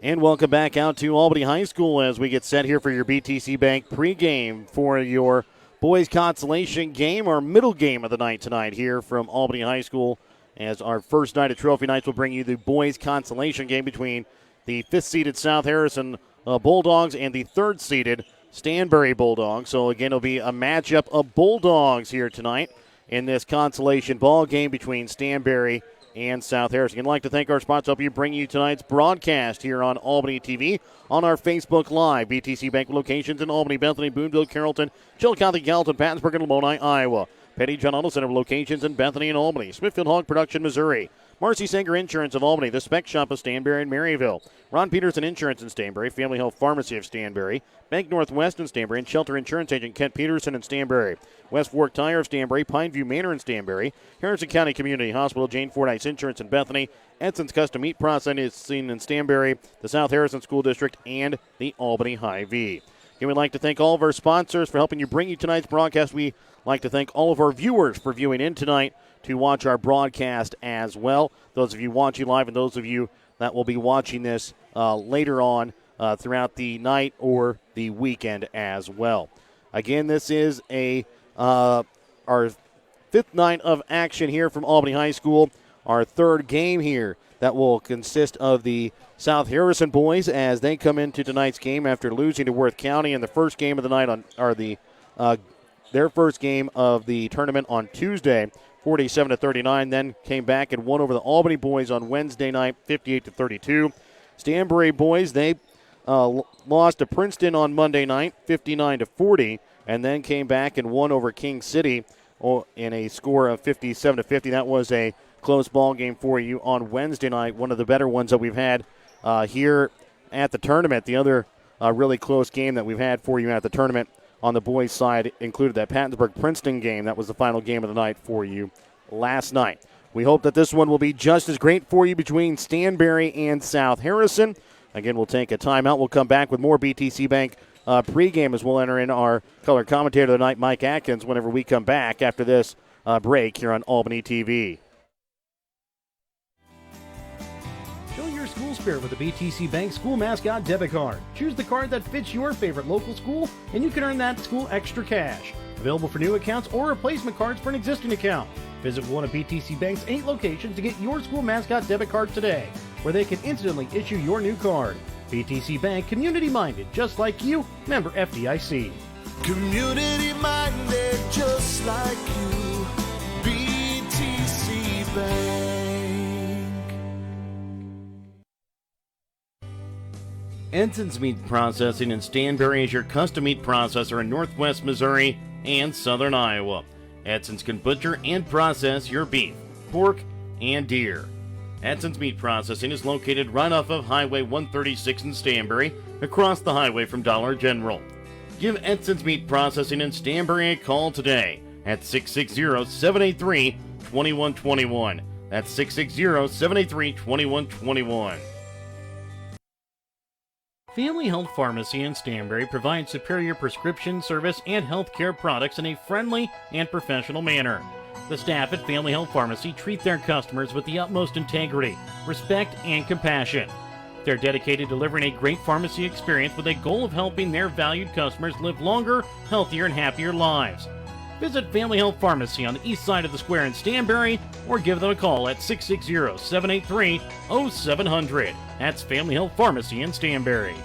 And welcome back out to Albany High School as we get set here for your BTC Bank pregame for your boys consolation game, our middle game of the night tonight here from Albany High School. As our first night of Trophy Nights will bring you the boys consolation game between the 5th-seeded South Harrison Bulldogs and the 3rd-seeded Stanberry Bulldogs. So again, it'll be a matchup of Bulldogs here tonight in this consolation ball game between Stanberry and South Harrison. I'd like to thank our sponsors help you bring you tonight's broadcast here on Albany TV on our Facebook Live. BTC Bank locations in Albany, Bethany, Boonville, Carrollton, Chillicothe, Gallatin, Pattonsburg, and Lamoni, Iowa. Petty John Auto Center locations in Bethany and Albany. Smithfield Hog Production, Missouri. Marcy Sanger Insurance of Albany, the Spec Shop of Stanberry and Maryville. Ron Peterson Insurance in Stanberry, Family Health Pharmacy of Stanberry, Bank Northwest in Stanberry, and Shelter Insurance Agent Kent Peterson in Stanberry. West Fork Tire of Stanberry, Pineview Manor in Stanberry, Harrison County Community Hospital, Jane Fordyce Insurance in Bethany, Edson's Custom Meat Processing in Stanberry, the South Harrison School District, and the Albany Hy-Vee. Again, we'd like to thank all of our sponsors for helping you bring you tonight's broadcast. We like to thank all of our viewers for viewing in tonight to watch our broadcast as well. Those of you watching live and those of you that will be watching this later on throughout the night or the weekend as well. Again, this is our 5th night of action here from Albany High School. Our 3rd game here that will consist of the South Harrison boys as they come into tonight's game after losing to Worth County in the first game of the night their first game of the tournament on Tuesday, 47-39, then came back and won over the Albany boys on Wednesday night, 58-32. Stanberry boys, they lost to Princeton on Monday night, 59-40, and then came back and won over King City in a score of 57-50. That was a close ball game for you on Wednesday night, one of the better ones that we've had here at the tournament. The other really close game that we've had for you at the tournament on the boys' side included that Pattonsburg-Princeton game. That was the final game of the night for you last night. We hope that this one will be just as great for you between Stanberry and South Harrison. Again, we'll take a timeout. We'll come back with more BTC Bank pregame as we'll enter in our color commentator of the night, Mike Atkins, whenever we come back after this break here on Albany TV. Show your school spirit with the BTC Bank School Mascot Debit Card. Choose the card that fits your favorite local school, and you can earn that school extra cash. Available for new accounts or replacement cards for an existing account. Visit one of BTC Bank's 8 locations to get your school mascot debit card today, where they can instantly issue your new card. BTC Bank, community-minded, just like you, member FDIC. Community-minded, just like you, BTC Bank. Edson's Meat Processing in Stanberry is your custom meat processor in Northwest Missouri and Southern Iowa. Edson's can butcher and process your beef, pork, and deer. Edson's Meat Processing is located right off of Highway 136 in Stanberry, across the highway from Dollar General. Give Edson's Meat Processing in Stanberry a call today at 660-783-2121. That's 660-783-2121. Family Health Pharmacy in Stanberry provides superior prescription service and healthcare products in a friendly and professional manner. The staff at Family Health Pharmacy treat their customers with the utmost integrity, respect, and compassion. They're dedicated to delivering a great pharmacy experience with a goal of helping their valued customers live longer, healthier, and happier lives. Visit Family Health Pharmacy on the east side of the square in Stanberry or give them a call at 660-783-0700. That's Family Health Pharmacy in Stanberry.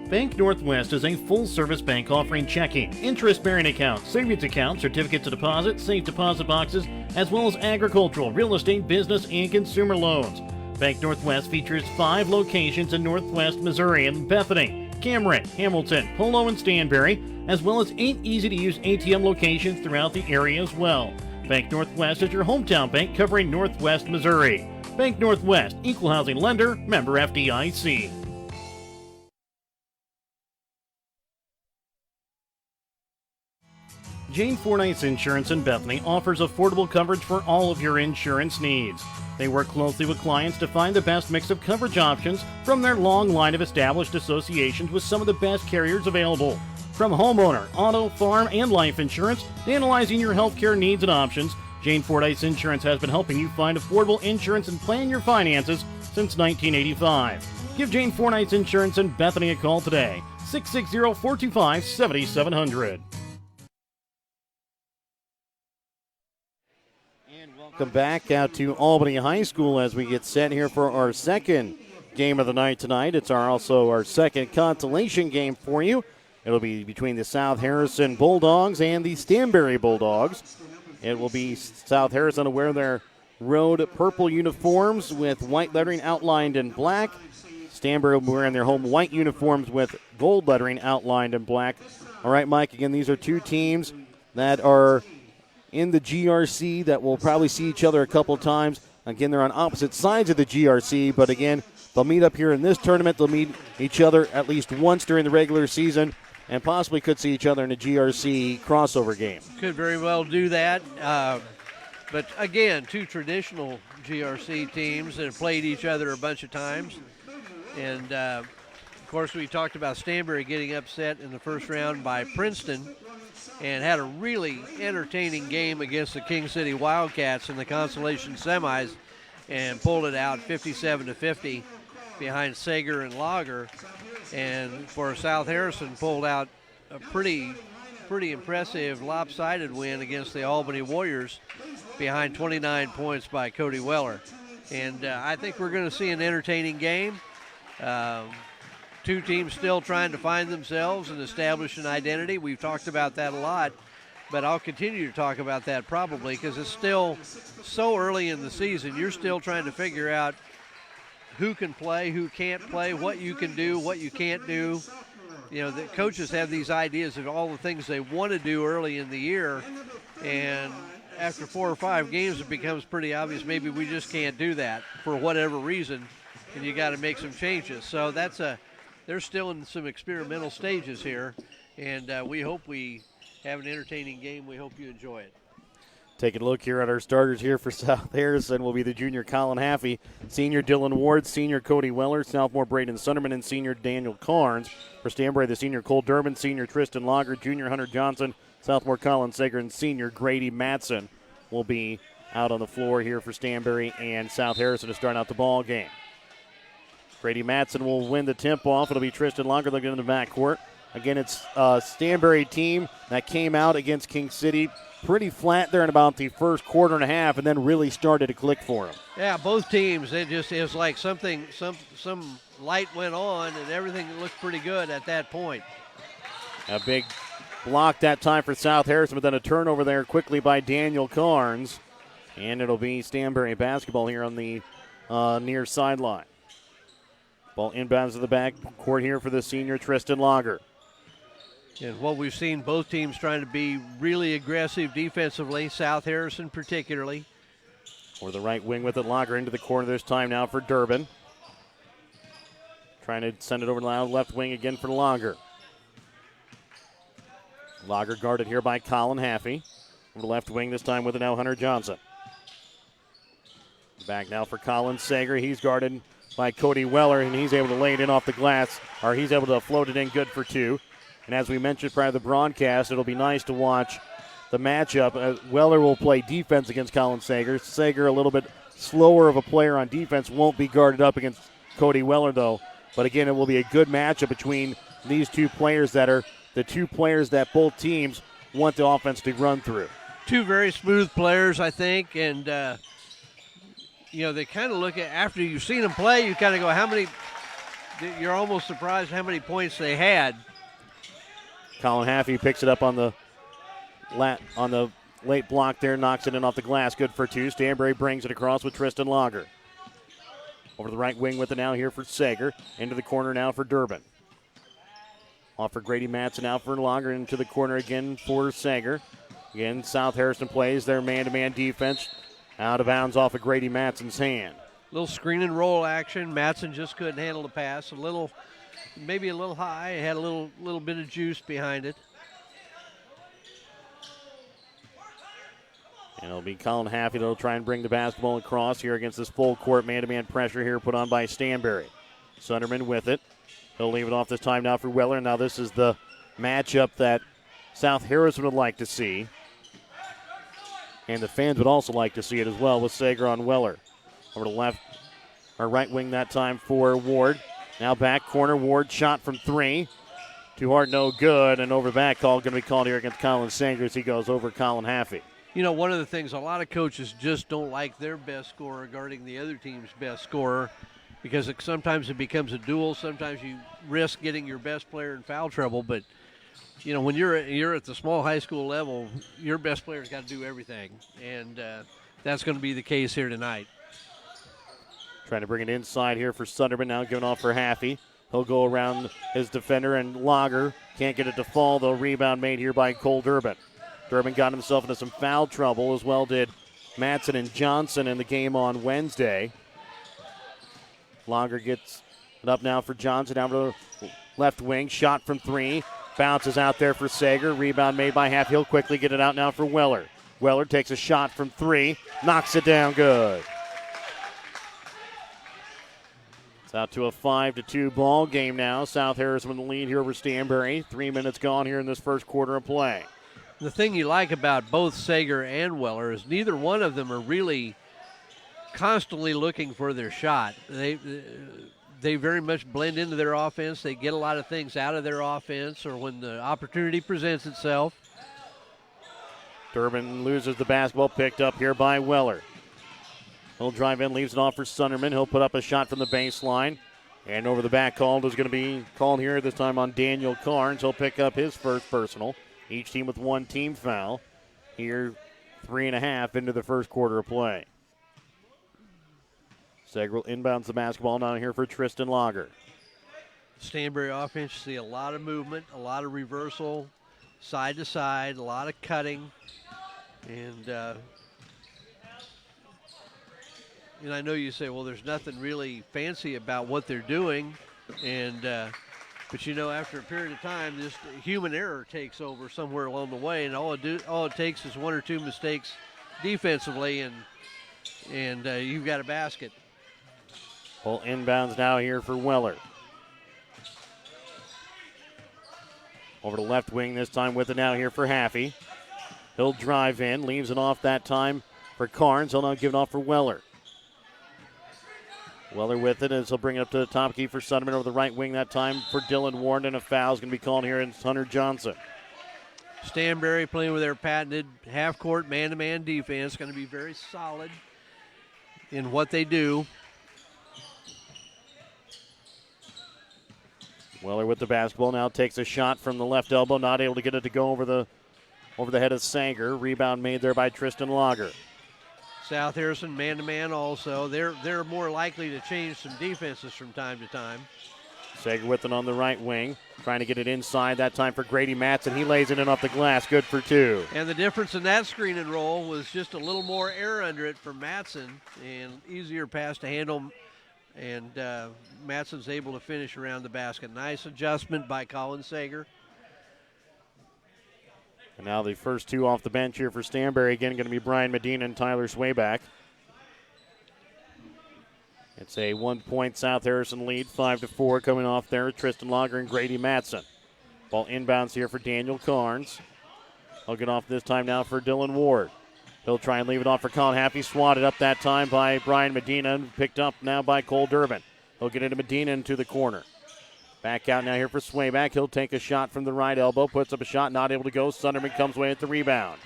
Bank Northwest is a full-service bank offering checking, interest-bearing accounts, savings accounts, certificates of deposit, safe deposit boxes, as well as agricultural, real estate, business, and consumer loans. Bank Northwest features 5 locations in Northwest Missouri in Bethany, Cameron, Hamilton, Polo, and Stanberry, as well as 8 easy-to-use ATM locations throughout the area as well. Bank Northwest is your hometown bank covering Northwest Missouri. Bank Northwest, equal housing lender, member FDIC. Jane Fordyce Insurance in Bethany offers affordable coverage for all of your insurance needs. They work closely with clients to find the best mix of coverage options from their long line of established associations with some of the best carriers available. From homeowner, auto, farm, and life insurance to analyzing your healthcare needs and options, Jane Fordyce Insurance has been helping you find affordable insurance and plan your finances since 1985. Give Jane Fordyce Insurance in Bethany a call today, 660-425-7700. Welcome back out to Albany High School as we get set here for our second game of the night tonight. It's also our second consolation game for you. It'll be between the South Harrison Bulldogs and the Stanberry Bulldogs. It will be South Harrison to wear their road purple uniforms with white lettering outlined in black. Stanberry will be wearing their home white uniforms with gold lettering outlined in black. All right, Mike, again, these are two teams that are in the GRC that will probably see each other a couple times. Again, they're on opposite sides of the GRC, but again, they'll meet up here in this tournament. They'll meet each other at least once during the regular season and possibly could see each other in a GRC crossover game. Could very well do that. But again, two traditional GRC teams that have played each other a bunch of times. And, of course, we talked about Stanberry getting upset in the first round by Princeton and had a really entertaining game against the King City Wildcats in the Consolation semis and pulled it out 57-50 behind Sager and Lager. And for South Harrison, pulled out a pretty impressive lopsided win against the Albany Warriors behind 29 points by Cody Weller. And I think we're going to see an entertaining game. Two teams still trying to find themselves and establish an identity. We've talked about that a lot, but I'll continue to talk about that probably because it's still so early in the season. You're still trying to figure out who can play, who can't play, what you can do, what you can't do. You know, the coaches have these ideas of all the things they want to do early in the year, and after 4 or 5 games, it becomes pretty obvious maybe we just can't do that for whatever reason, and you got to make some changes. So they're still in some experimental stages here, and we hope we have an entertaining game. We hope you enjoy it. Taking a look here at our starters here for South Harrison will be the junior Colin Haffey, senior Dylan Ward, senior Cody Weller, sophomore Braden Sunderman, and senior Daniel Carnes. For Stanberry, the senior Cole Durbin, senior Tristan Lager, junior Hunter Johnson, sophomore Colin Sager, and senior Grady Matson will be out on the floor here for Stanberry and South Harrison to start out the ball game. Grady Matson will win the tip-off. It'll be Tristan Lager looking in the backcourt. Again, it's a Stanberry team that came out against King City pretty flat there in about the first quarter and a half and then really started to click for them. Yeah, both teams, it was like some light went on and everything looked pretty good at that point. A big block that time for South Harrison, but then a turnover there quickly by Daniel Carnes. And it'll be Stanberry basketball here on the near sideline. Ball inbounds to the back court here for the senior Tristan Lager. And what we've seen, both teams trying to be really aggressive defensively, South Harrison particularly. Or the right wing with it, Lager into the corner this time now for Durbin. Trying to send it over to the left wing again for Lager. Lager guarded here by Colin Haffey. Over the left wing this time with it now Hunter Johnson. Back now for Colin Sager. He's guarded by Cody Weller, and he's able to lay it in off the glass, or he's able to float it in good for 2. And as we mentioned prior to the broadcast, it'll be nice to watch the matchup. Weller will play defense against Colin Sager. Sager, a little bit slower of a player on defense, won't be guarded up against Cody Weller, though. But again, it will be a good matchup between these two players that are the two players that both teams want the offense to run through. Two very smooth players, I think, and they kind of look at, after you've seen them play, you kind of go, you're almost surprised how many points they had. Colin Haffey picks it up on the late block there, knocks it in off the glass. Good for 2. Stanberry brings it across with Tristan Lager. Over the right wing with it now here for Sager. Into the corner now for Durbin. Off for Grady Matson, out for Lager. Into the corner again for Sager. Again, South Harrison plays their man-to-man defense. Out of bounds off of Grady Matson's hand. Little screen and roll action. Matson just couldn't handle the pass. Maybe a little high. It had a little bit of juice behind it. And it'll be Colin Haffey that'll try and bring the basketball across here against this full court man-to-man pressure here put on by Stanberry. Sunderman with it. He'll leave it off this time now for Weller. Now this is the matchup that South Harrison would like to see. And the fans would also like to see it as well with Sager on Weller. Over to left, or right wing that time for Ward. Now back corner, Ward shot from 3. Too hard, no good, and over back call going to be called here against Colin Sager as he goes over Colin Haffey. You know, one of the things, a lot of coaches just don't like their best scorer guarding the other team's best scorer because sometimes it becomes a duel. Sometimes you risk getting your best player in foul trouble, but you know, when you're at the small high school level, your best player's got to do everything, and that's going to be the case here tonight. Trying to bring it inside here for Sunderman, now giving off for Haffey. He'll go around his defender, and Lager can't get it to fall, though. Rebound made here by Cole Durbin. Durbin got himself into some foul trouble, as well did Matson and Johnson in the game on Wednesday. Lager gets it up now for Johnson, down to the left wing. Shot from 3. Bounces out there for Sager. Rebound made by Haffey. He'll quickly get it out now for Weller. Weller takes a shot from 3. Knocks it down good. It's out to a 5-2 ball game now. South Harrison with the lead here over Stanberry. 3 minutes gone here in this first quarter of play. The thing you like about both Sager and Weller is neither one of them are really constantly looking for their shot. They very much blend into their offense. They get a lot of things out of their offense or when the opportunity presents itself. Durbin loses the basketball, picked up here by Weller. He'll drive in, leaves it off for Sunderman. He'll put up a shot from the baseline. And over the back called is going to be called here this time on Daniel Carnes. He'll pick up his first personal. Each team with 1 team foul. Here, 3.5 into the first quarter of play. Sager will inbounds the basketball now here for Tristan Lager. Stanberry offense, you see a lot of movement, a lot of reversal, side to side, a lot of cutting. And I know you say, well, there's nothing really fancy about what they're doing. But, you know, after a period of time, this human error takes over somewhere along the way. And all it takes is 1 or 2 mistakes defensively, and you've got a basket. Well, inbounds now here for Weller. Over to left wing this time with it now here for Haffey. He'll drive in, leaves it off that time for Carnes. He'll now give it off for Weller. Weller with it as he'll bring it up to the top key for Sunderman over the right wing that time for Dylan Warren, and a foul is going to be called here in Hunter Johnson. Stanberry playing with their patented half-court man-to-man defense, going to be very solid in what they do. Weller with the basketball now takes a shot from the left elbow, not able to get it to go over the head of Sager. Rebound made there by Tristan Lager. South Harrison man-to-man also. They're more likely to change some defenses from time to time. Sager with it on the right wing, trying to get it inside that time for Grady Matson. He lays it in off the glass, good for 2. And the difference in that screen and roll was just a little more air under it for Matson and easier pass to handle. And Matson's able to finish around the basket. Nice adjustment by Colin Sager. And now the first 2 off the bench here for Stanberry. Again, going to be Brian Medina and Tyler Swayback. It's a 1-point South Harrison lead, 5-4 coming off there. Tristan Lager and Grady Matson. Ball inbounds here for Daniel Carnes. He'll get off this time now for Dylan Ward. He'll try and leave it off for Colin Haffey. Swatted up that time by Brian Medina. Picked up now by Cole Durbin. He'll get into Medina into the corner. Back out now here for Swayback. He'll take a shot from the right elbow. Puts up a shot, not able to go. Sunderman comes away at the rebound.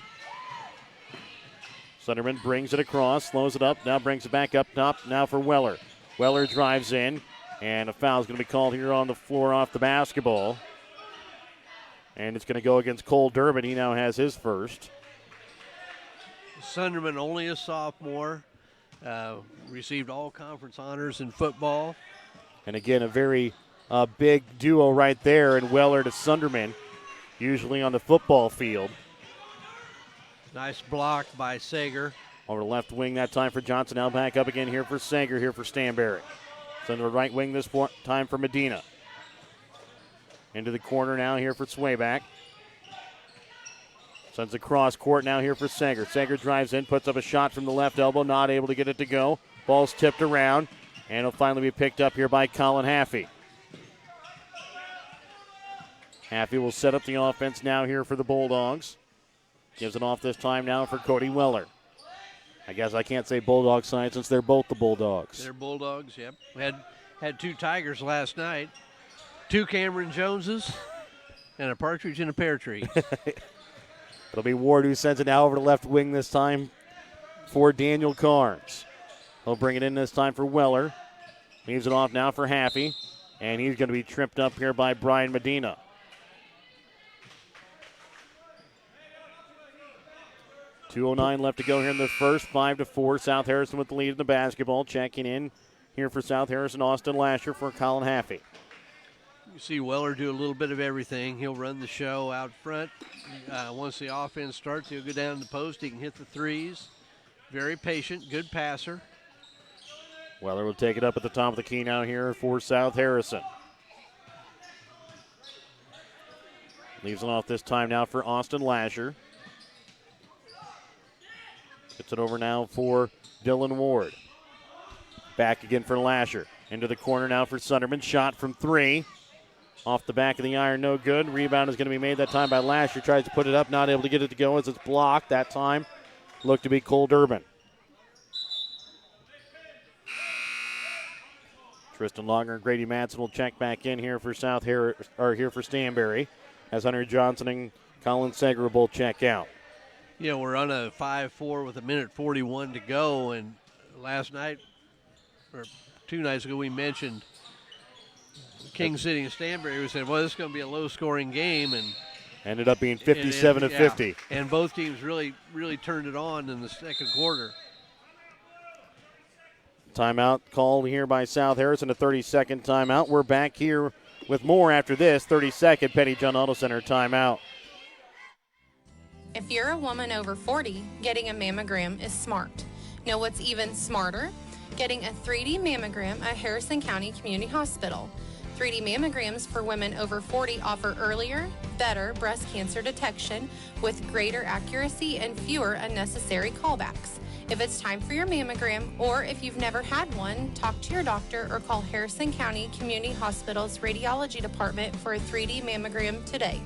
Sunderman brings it across, slows it up. Now brings it back up top now for Weller. Weller drives in. And a foul is going to be called here on the floor off the basketball. And it's going to go against Cole Durbin. He now has his first. Sunderman, only a sophomore, received all conference honors in football. And again, a very big duo right there, and Weller to Sunderman, usually on the football field. Nice block by Sager. Over the left wing that time for Johnson. Now back up again here for Sager, here for Stanberry. Send to the right wing this time for Medina. Into the corner now here for Swayback. Sends across court now here for Sager. Sager drives in, puts up a shot from the left elbow, not able to get it to go. Ball's tipped around, and it'll finally be picked up here by Colin Haffey. Haffey will set up the offense now here for the Bulldogs. Gives it off this time now for Cody Weller. I guess I can't say Bulldog side since they're both the Bulldogs. They're Bulldogs, yep. We had 2 Tigers last night, 2 Cameron Joneses, and a partridge in a pear tree. It'll be Ward who sends it now over to left wing this time for Daniel Carnes. He'll bring it in this time for Weller. Leaves it off now for Haffey, and he's going to be tripped up here by Brian Medina. .209 left to go here in the first. 5-4. South Harrison with the lead in the basketball. Checking in here for South Harrison, Austin Lasher for Colin Haffey. You see Weller do a little bit of everything. He'll run the show out front. Once the offense starts, he'll go down the post. He can hit the threes. Very patient, good passer. Weller will take it up at the top of the key now here for South Harrison. Leaves it off this time now for Austin Lasher. Gets it over now for Dylan Ward. Back again for Lasher. Into the corner now for Sunderman. Shot from 3. Off the back of the iron, no good. Rebound is going to be made that time by Lasher. Tries to put it up, not able to get it to go as it's blocked that time. Looked to be Cole Durbin. Tristan Longer and Grady Madsen will check back in here for here for Stanberry, as Hunter Johnson and Colin Seger will check out. You know, we're on a 5-4 with 1:41 to go, and last night, or 2 nights ago, we mentioned King City and Stanberry. We said, well, this is going to be a low-scoring game, and ended up being 57-50. And both teams really turned it on in the second quarter. Timeout called here by South Harrison, a 30-second timeout. We're back here with more after this 30-second Penny John Auto Center timeout. If you're a woman over 40, getting a mammogram is smart. Know what's even smarter? Getting a 3D mammogram at Harrison County Community Hospital. 3D mammograms for women over 40 offer earlier, better breast cancer detection with greater accuracy and fewer unnecessary callbacks. If it's time for your mammogram, or if you've never had one, talk to your doctor or call Harrison County Community Hospital's Radiology Department for a 3D mammogram today.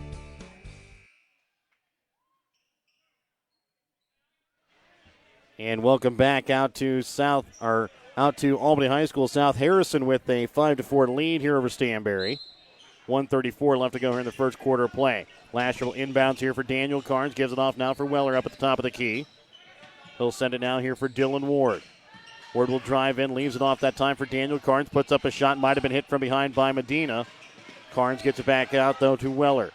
And welcome back out to Albany High School. South Harrison with a 5-4 lead here over Stanberry. 1:34 left to go here in the first quarter of play. Lasher will inbounds here for Daniel Carnes. Gives it off now for Weller up at the top of the key. He'll send it now here for Dylan Ward. Ward will drive in, leaves it off that time for Daniel Carnes. Puts up a shot, might have been hit from behind by Medina. Carnes gets it back out, though, to Weller.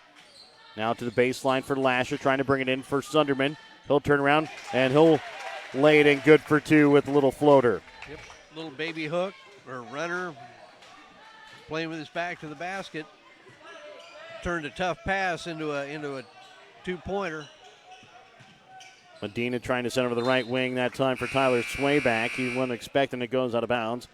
Now to the baseline for Lasher, trying to bring it in for Sunderman. He'll turn around, and he'll lay it in good for 2 with a little floater. Yep, little baby hook or runner, playing with his back to the basket. Turned a tough pass into a 2-pointer. Medina trying to send over the right wing that time for Tyler Swayback. He wasn't expecting it, goes out of bounds.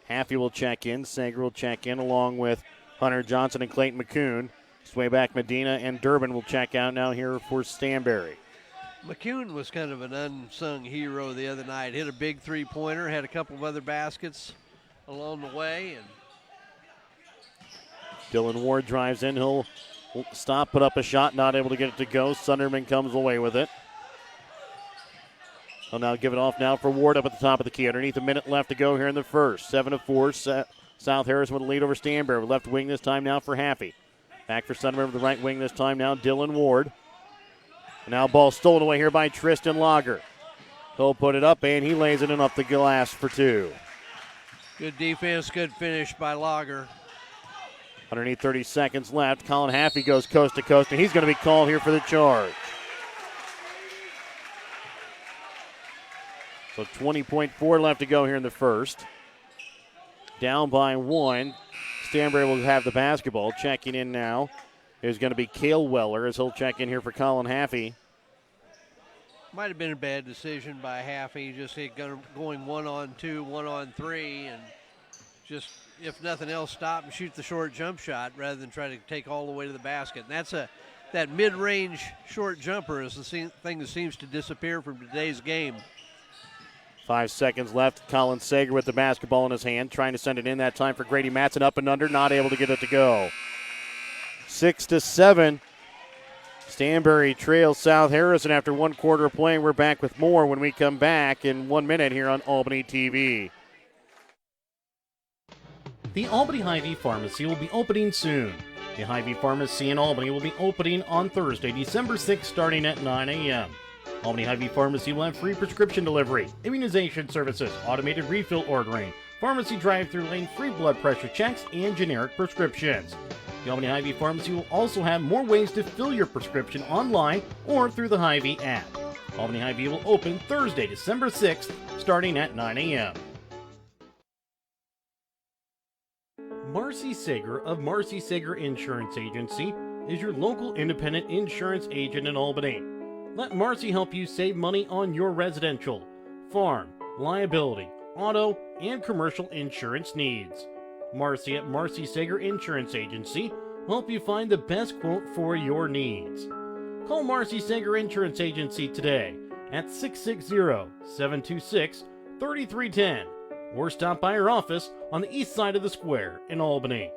Haffey will check in. Sager will check in along with Hunter Johnson and Clayton McCune. Swayback, Medina, and Durbin will check out now here for Stanberry. McCune was kind of an unsung hero the other night. Hit a big 3-pointer, had a couple of other baskets along the way. And Dylan Ward drives in. He'll stop, put up a shot, not able to get it to go. Sunderman comes away with it. He'll now give it off now for Ward up at the top of the key. Underneath a minute left to go here in the first. 7-4. South Harrison with a lead over Stanberry. Left wing this time now for Haffey. Back for Sunderman with the right wing this time now. Dylan Ward. Now ball stolen away here by Tristan Lager. He'll put it up, and he lays it in off the glass for 2. Good defense, good finish by Lager. Underneath 30 seconds left. Colin Haffey goes coast to coast, and he's going to be called here for the charge. So 20.4 left to go here in the first. Down by 1. Stanberry will have the basketball. Checking in now is going to be Cale Weller as he'll check in here for Colin Haffey. Might have been a bad decision by Haffey, just going 1-on-2, 1-on-3, and just, if nothing else, stop and shoot the short jump shot rather than try to take all the way to the basket. And that mid-range short jumper is the thing that seems to disappear from today's game. 5 seconds left. Colin Sager with the basketball in his hand, trying to send it in that time for Grady Madsen. Up and under, not able to get it to go. 6-7. Stanberry trails South Harrison after 1 quarter of play. We're back with more when we come back in 1 minute here on Albany TV. The Albany Hy-Vee Pharmacy will be opening soon. The Hy-Vee Pharmacy in Albany will be opening on Thursday, December 6th, starting at 9 a.m. Albany Hy-Vee Pharmacy will have free prescription delivery, immunization services, automated refill ordering, pharmacy drive-thru lane, free blood pressure checks, and generic prescriptions. The Albany Hy-Vee Pharmacy will also have more ways to fill your prescription online or through the Hy-Vee app. Albany Hy-Vee will open Thursday, December 6th, starting at 9 a.m. Marcy Sager of Marcy Sager Insurance Agency is your local independent insurance agent in Albany. Let Marcy help you save money on your residential, farm, liability, auto, and commercial insurance needs. Marcy at Marcy Sager Insurance Agency will help you find the best quote for your needs. Call Marcy Sager Insurance Agency today at 660-726-3310 or stop by our office on the east side of the square in Albany.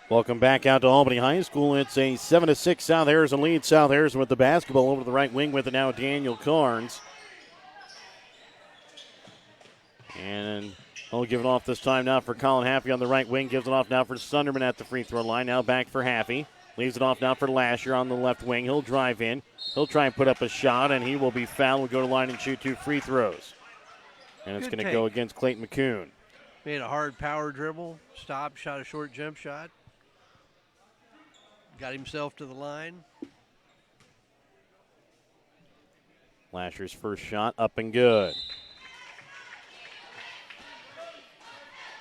Welcome back out to Albany High School. It's a 7-6 South Harrison lead. South Harrison with the basketball over to the right wing with it now, Daniel Carnes. And he'll give it off this time now for Colin Haffey on the right wing. Gives it off now for Sunderman at the free throw line. Now back for Haffey. Leaves it off now for Lasher on the left wing. He'll drive in. He'll try and put up a shot, and he will be fouled. Will go to line and shoot 2 free throws. And it's going to go against Clayton McCune. Made a hard power dribble, stopped, shot a short jump shot. Got himself to the line. Lasher's first shot up and good.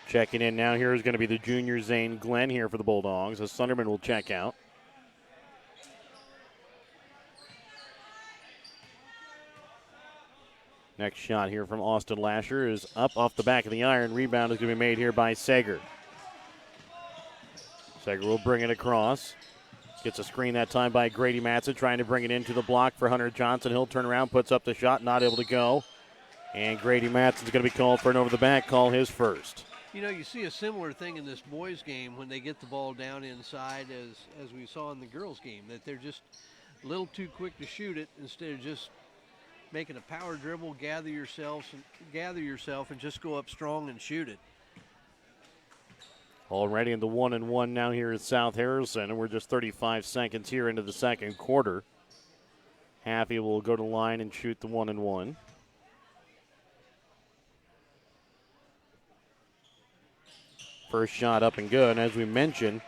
Checking in now here is going to be the junior Zane Glenn here for the Bulldogs, as Sunderman will check out. Next shot here from Austin Lasher is up off the back of the iron. Rebound is going to be made here by Sager. Sager will bring it across. Gets a screen that time by Grady Matson, trying to bring it into the block for Hunter Johnson. He'll turn around, puts up the shot, not able to go. And Grady Matson's going to be called for an over-the-back call, his first. You know, you see a similar thing in this boys' game when they get the ball down inside as we saw in the girls' game, that they're just a little too quick to shoot it instead of just making a power dribble, gather yourself, and just go up strong and shoot it. Already in the 1-1 now here at South Harrison, and we're just 35 seconds here into the second quarter. Haffey will go to line and shoot the 1-1. First shot up and good. And as we mentioned,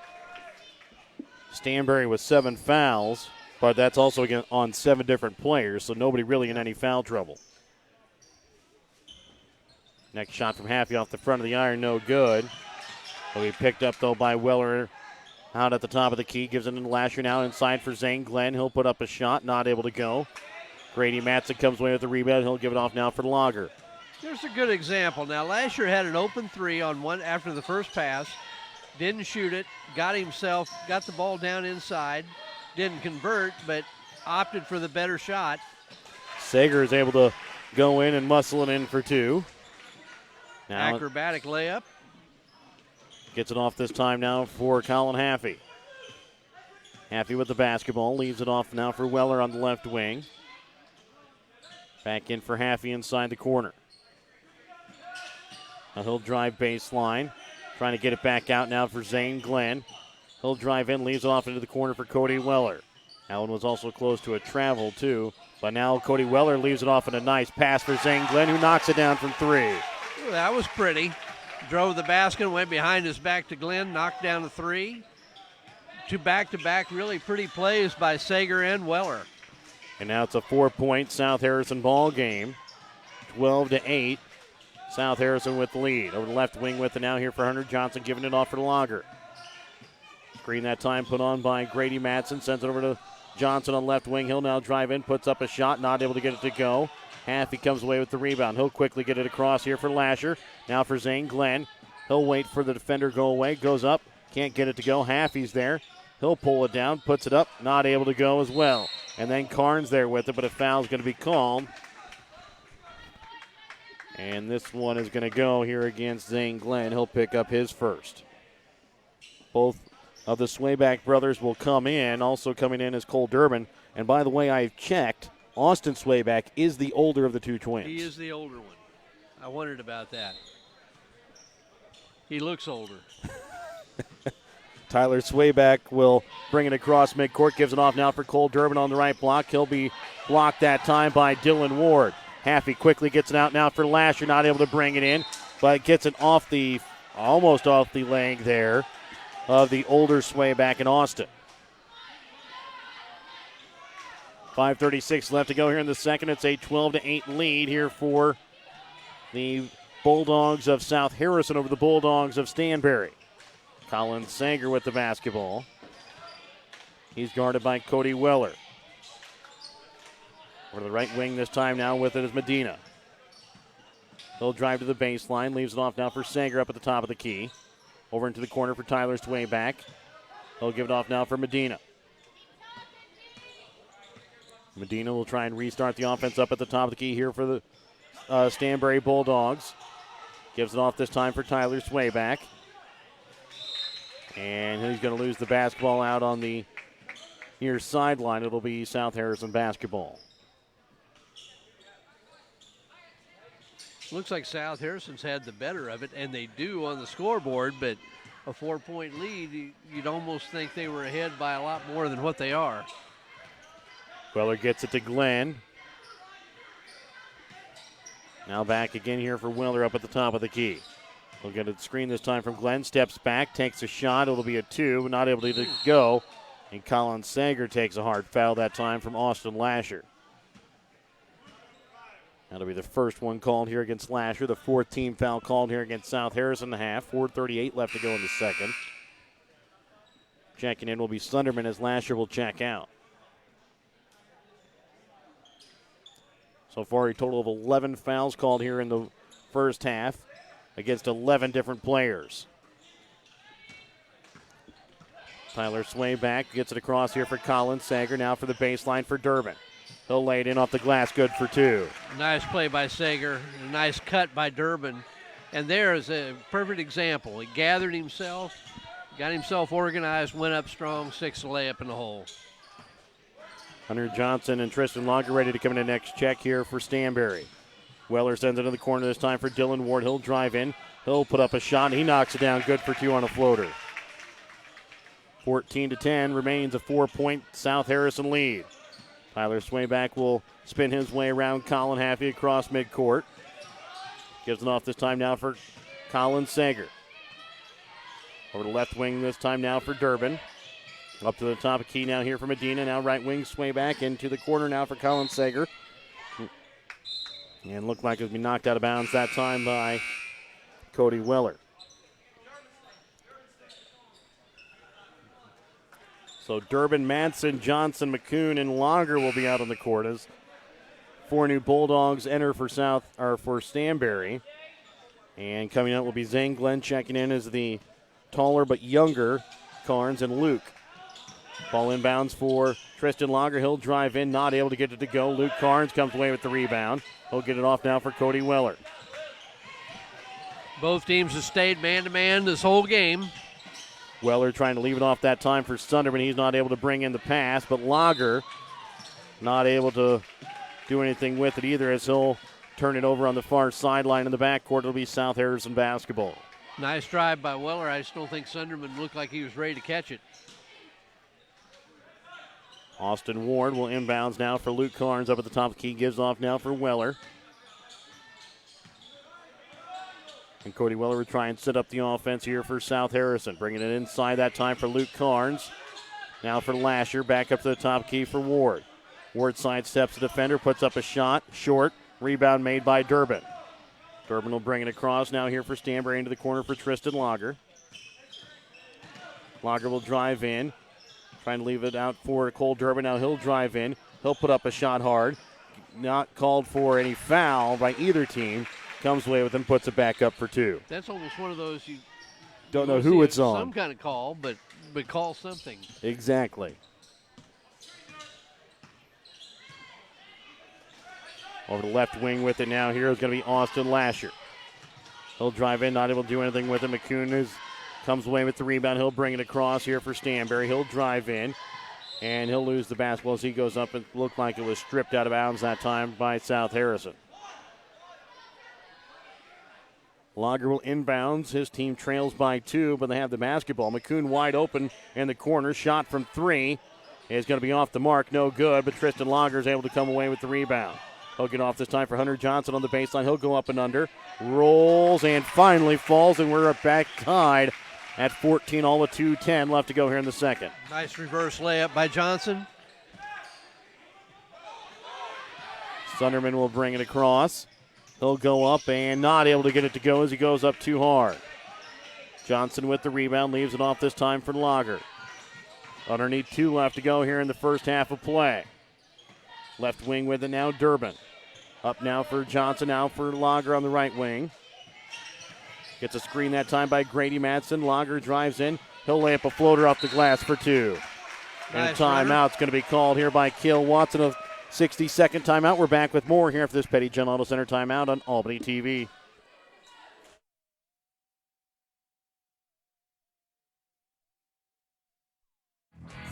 Stanberry with 7 fouls, but that's also again on 7 different players, so nobody really in any foul trouble. Next shot from Haffey off the front of the iron, no good. Will be picked up, though, by Weller out at the top of the key. Gives it to Lasher now inside for Zane Glenn. He'll put up a shot, not able to go. Grady Matson comes away with the rebound. He'll give it off now for Lager. Here's a good example. Now, Lasher had an open 3 on one after the first pass. Didn't shoot it. Got the ball down inside. Didn't convert, but opted for the better shot. Sager is able to go in and muscle it in for 2. Now acrobatic layup. Gets it off this time now for Colin Haffey. Haffey with the basketball. Leaves it off now for Weller on the left wing. Back in for Haffey inside the corner. Now he'll drive baseline. Trying to get it back out now for Zane Glenn. He'll drive in, leaves it off into the corner for Cody Weller. That one was also close to a travel, too. But now Cody Weller leaves it off in a nice pass for Zane Glenn, who knocks it down from 3. Ooh, that was pretty. Drove the basket, went behind his back to Glenn, knocked down the 3. 2 back-to-back really pretty plays by Sager and Weller. And now it's a 4-point South Harrison ball game. 12-8. South Harrison with the lead. Over the left wing with it now here for Hunter Johnson, giving it off for Lager. Screen that time put on by Grady Matson. Sends it over to Johnson on left wing. He'll now drive in, puts up a shot, not able to get it to go. Haffey comes away with the rebound. He'll quickly get it across here for Lasher. Now for Zane Glenn. He'll wait for the defender to go away. Goes up. Can't get it to go. Haffey's there. He'll pull it down. Puts it up. Not able to go as well. And then Carnes there with it, but a foul's going to be called. And this one is going to go here against Zane Glenn. He'll pick up his first. Both of the Swayback brothers will come in. Also coming in is Cole Durbin. And by the way, I've checked. Austin Swayback is the older of the two twins. He is the older one. I wondered about that. He looks older. Tyler Swayback will bring it across midcourt. Gives it off now for Cole Durbin on the right block. He'll be blocked that time by Dylan Ward. Haffey quickly gets it out now for Lasher. Not able to bring it in, but gets it almost off the leg there of the older Swayback in Austin. 5:36 left to go here in the second. It's a 12-8 lead here for the Bulldogs of South Harrison over the Bulldogs of Stanberry. Colin Sanger with the basketball. He's guarded by Cody Weller. Over to the right wing this time now with it is Medina. He'll drive to the baseline, leaves it off now for Sanger up at the top of the key. Over into the corner for Tyler Swayback. He'll give it off now for Medina. Medina will try and restart the offense up at the top of the key here for the Stanberry Bulldogs. Gives it off this time for Tyler Swayback. And he's going to lose the basketball out on the near sideline. It'll be South Harrison basketball. Looks like South Harrison's had the better of it, and they do on the scoreboard, but a 4-point lead, you'd almost think they were ahead by a lot more than what they are. Weller gets it to Glenn. Now back again here for Weller up at the top of the key. We'll get a screen this time from Glenn. Steps back, takes a shot. It'll be a two, but not able to go. And Colin Sanger takes a hard foul that time from Austin Lasher. That'll be the first one called here against Lasher. The fourth team foul called here against South Harrison in the half. 4:38 left to go in the second. Checking in will be Sunderman as Lasher will check out. So far, a total of 11 fouls called here in the first half against 11 different players. Tyler Swayback gets it across here for Colin Sager. Now for the baseline for Durbin. He'll lay it in off the glass, good for two. Nice play by Sager, a nice cut by Durbin. And there is a perfect example. He gathered himself, got himself organized, went up strong, 6 layup in the hole. Hunter Johnson and Tristan Lager ready to come in the next check here for Stanberry. Weller sends it in the corner this time for Dylan Ward. He'll drive in. He'll put up a shot. He knocks it down. Good for two on a floater. 14-10 remains a 4-point South Harrison lead. Tyler Swayback will spin his way around Colin Haffey across midcourt. Gives it off this time now for Colin Sager. Over the left wing this time now for Durbin. Up to the top of key now here for Medina. Now right wing Swayback into the corner now for Colin Sager. And looked like it was be knocked out of bounds that time by Cody Weller. So Durbin, Madsen, Johnson, McCoon, and Lager will be out on the court as 4 new Bulldogs enter for Stanberry. And coming out will be Zane Glenn checking in as the taller but younger Carnes and Luke. Ball inbounds for Tristan Lager. He'll drive in, not able to get it to go. Luke Carnes comes away with the rebound. He'll get it off now for Cody Weller. Both teams have stayed man-to-man this whole game. Weller trying to leave it off that time for Sunderman. He's not able to bring in the pass, but Lager not able to do anything with it either as he'll turn it over on the far sideline in the backcourt. It'll be South Harrison basketball. Nice drive by Weller. I just don't think Sunderman looked like he was ready to catch it. Austin Ward will inbounds now for Luke Carnes up at the top of the key. Gives off now for Weller. And Cody Weller will try and set up the offense here for South Harrison. Bringing it inside that time for Luke Carnes. Now for Lasher. Back up to the top key for Ward. Ward sidesteps the defender. Puts up a shot. Short. Rebound made by Durbin. Durbin will bring it across now here for Stanberry into the corner for Tristan Lager. Lager will drive in. Trying to leave it out for Cole Durbin. Now he'll drive in. He'll put up a shot hard. Not called for any foul by either team. Comes away with him, puts it back up for two. That's almost one of those you don't know who it's on. Some kind of call, but call something. Exactly. Over the left wing with it now here is going to be Austin Lasher. He'll drive in, not able to do anything with it. McCoon is Comes away with the rebound. He'll bring it across here for Stanberry. He'll drive in, and he'll lose the basketball as he goes up. It looked like it was stripped out of bounds that time by South Harrison. Lager will inbounds. His team trails by 2, but they have the basketball. McCoon wide open in the corner. Shot from 3 is going to be off the mark. No good, but Tristan Lager is able to come away with the rebound. He'll get off this time for Hunter Johnson on the baseline. He'll go up and under. Rolls and finally falls, and we're back tied at 14, all with 2:10 left to go here in the second. Nice reverse layup by Johnson. Sunderman will bring it across. He'll go up and not able to get it to go as he goes up too hard. Johnson with the rebound, leaves it off this time for Lager. Underneath 2 left to go here in the first half of play. Left wing with it now, Durbin. Up now for Johnson, now for Lager on the right wing. Gets a screen that time by Grady Madsen. Lager drives in. He'll lay up a floater off the glass for 2. And a timeout's going to be called here by Cale Watson. A 60-second timeout. We're back with more here for this Petty John Auto Center timeout on Albany TV.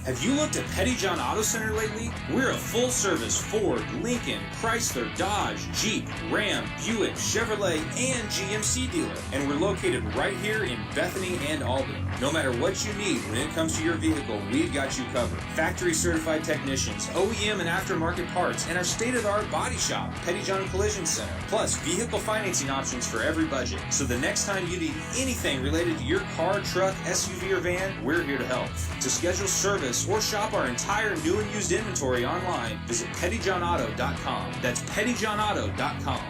Have you looked at Petty John Auto Center lately? We're a full-service Ford, Lincoln, Chrysler, Dodge, Jeep, Ram, Buick, Chevrolet, and GMC dealer. And we're located right here in Bethany and Albany. No matter what you need when it comes to your vehicle, we've got you covered. Factory-certified technicians, OEM and aftermarket parts, and our state-of-the-art body shop, Petty John Collision Center. Plus, vehicle financing options for every budget. So the next time you need anything related to your car, truck, SUV, or van, we're here to help. To schedule service or shop our entire new and used inventory online, visit pettyjohnauto.com. That's pettyjohnauto.com.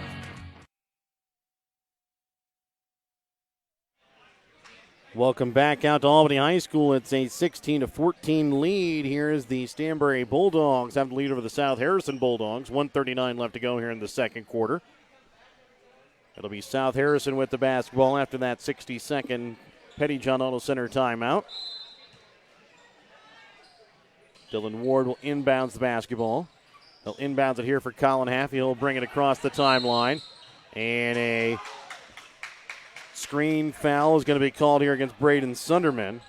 Welcome back out to Albany High School. It's a 16-14 lead. Here is the Stanberry Bulldogs have the lead over the South Harrison Bulldogs. 1:39 left to go here in the second quarter. It'll be South Harrison with the basketball after that 60-second Petty John Auto Center timeout. Dylan Ward will inbounds the basketball. He'll inbounds it here for Colin Haffey. He'll bring it across the timeline. And a screen foul is going to be called here against Braden Sunderman.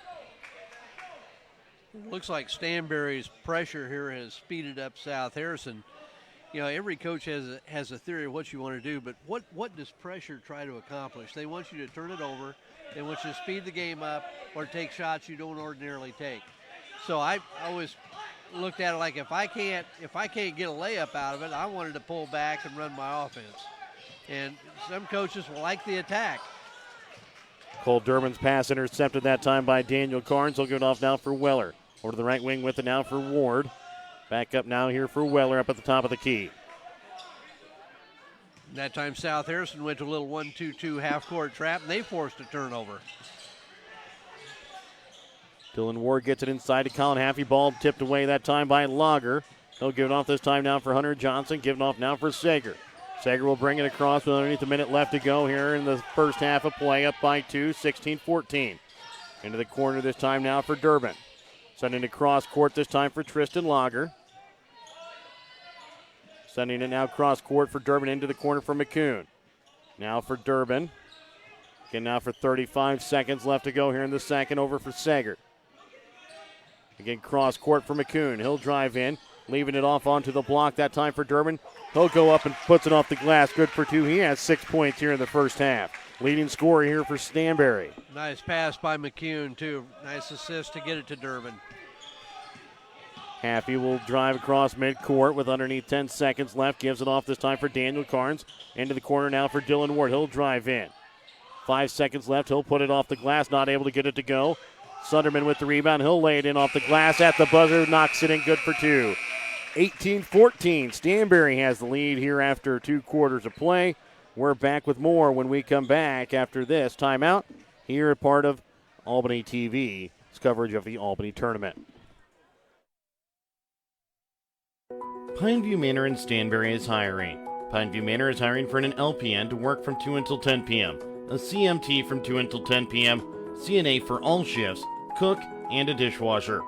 Looks like Stanberry's pressure here has speeded up South Harrison. You know, every coach has a theory of what you want to do, but what does pressure try to accomplish? They want you to turn it over. They want you to speed the game up or take shots you don't ordinarily take. So I always looked at it like if I can't get a layup out of it, I wanted to pull back and run my offense. And some coaches like the attack. Cole Durbin's pass intercepted that time by Daniel Carnes. He'll give it off now for Weller. Over to the right wing with it now for Ward. Back up now here for Weller up at the top of the key. That time South Harrison went to a little 1-2-2 half-court trap, and they forced a turnover. Dylan Ward gets it inside to Colin Haffey. Ball tipped away that time by Lager. He'll give it off this time now for Hunter Johnson. Give it off now for Sager. Sager will bring it across with underneath a minute left to go here in the first half of play. Up by 2, 16-14. Into the corner this time now for Durbin. Sending it cross court this time for Tristan Lager. Sending it now cross court for Durbin into the corner for McCoon. Now for Durbin. Again now for 35 seconds left to go here in the second. Over for Sager. Again, cross court for McCoon. He'll drive in, leaving it off onto the block that time for Durbin. He'll go up and puts it off the glass. Good for 2. He has 6 points here in the first half. Leading scorer here for Stanberry. Nice pass by McCoon, too. Nice assist to get it to Durbin. Haffey will drive across midcourt with underneath 10 seconds left. Gives it off this time for Daniel Carnes. Into the corner now for Dylan Ward. He'll drive in. 5 seconds left. He'll put it off the glass. Not able to get it to go. Sunderman with the rebound. He'll lay it in off the glass at the buzzer. Knocks it in. Good for 2. 18-14. Stanberry has the lead here after 2 quarters of play. We're back with more when we come back after this timeout here at part of Albany TV's coverage of the Albany tournament. Pineview Manor in Stanberry is hiring. Pineview Manor is hiring for an LPN to work from 2 until 10 p.m., a CMT from 2 until 10 p.m., CNA for all shifts, cook, and a dishwasher.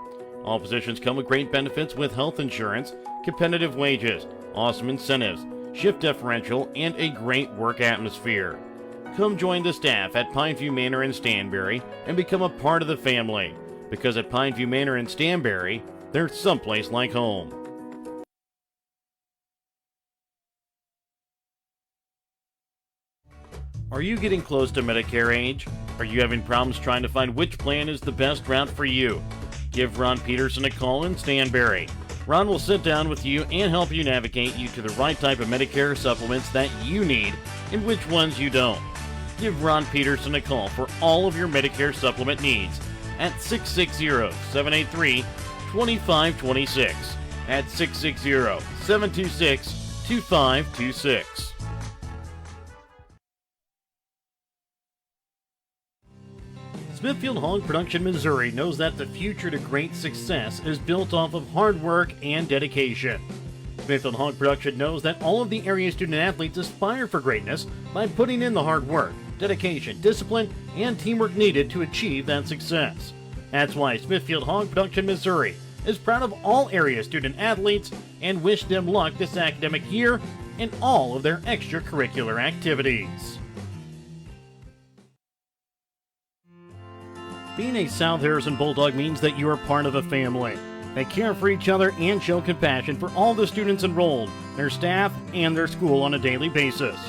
All positions come with great benefits with health insurance, competitive wages, awesome incentives, shift differential, and a great work atmosphere. Come join the staff at Pineview Manor in Stanberry and become a part of the family. Because at Pineview Manor in Stanberry, there's someplace like home. Are you getting close to Medicare age? Are you having problems trying to find which plan is the best route for you? Give Ron Peterson a call in Stanberry. Ron will sit down with you and help you navigate you to the right type of Medicare supplements that you need and which ones you don't. Give Ron Peterson a call for all of your Medicare supplement needs at 660-783-2526. At 660-726-2526. Smithfield Hog Production, Missouri knows that the future to great success is built off of hard work and dedication. Smithfield Hog Production knows that all of the area student athletes aspire for greatness by putting in the hard work, dedication, discipline, and teamwork needed to achieve that success. That's why Smithfield Hog Production, Missouri is proud of all area student athletes and wish them luck this academic year in all of their extracurricular activities. Being a South Harrison Bulldog means that you are part of a family. They care for each other and show compassion for all the students enrolled, their staff, and their school on a daily basis.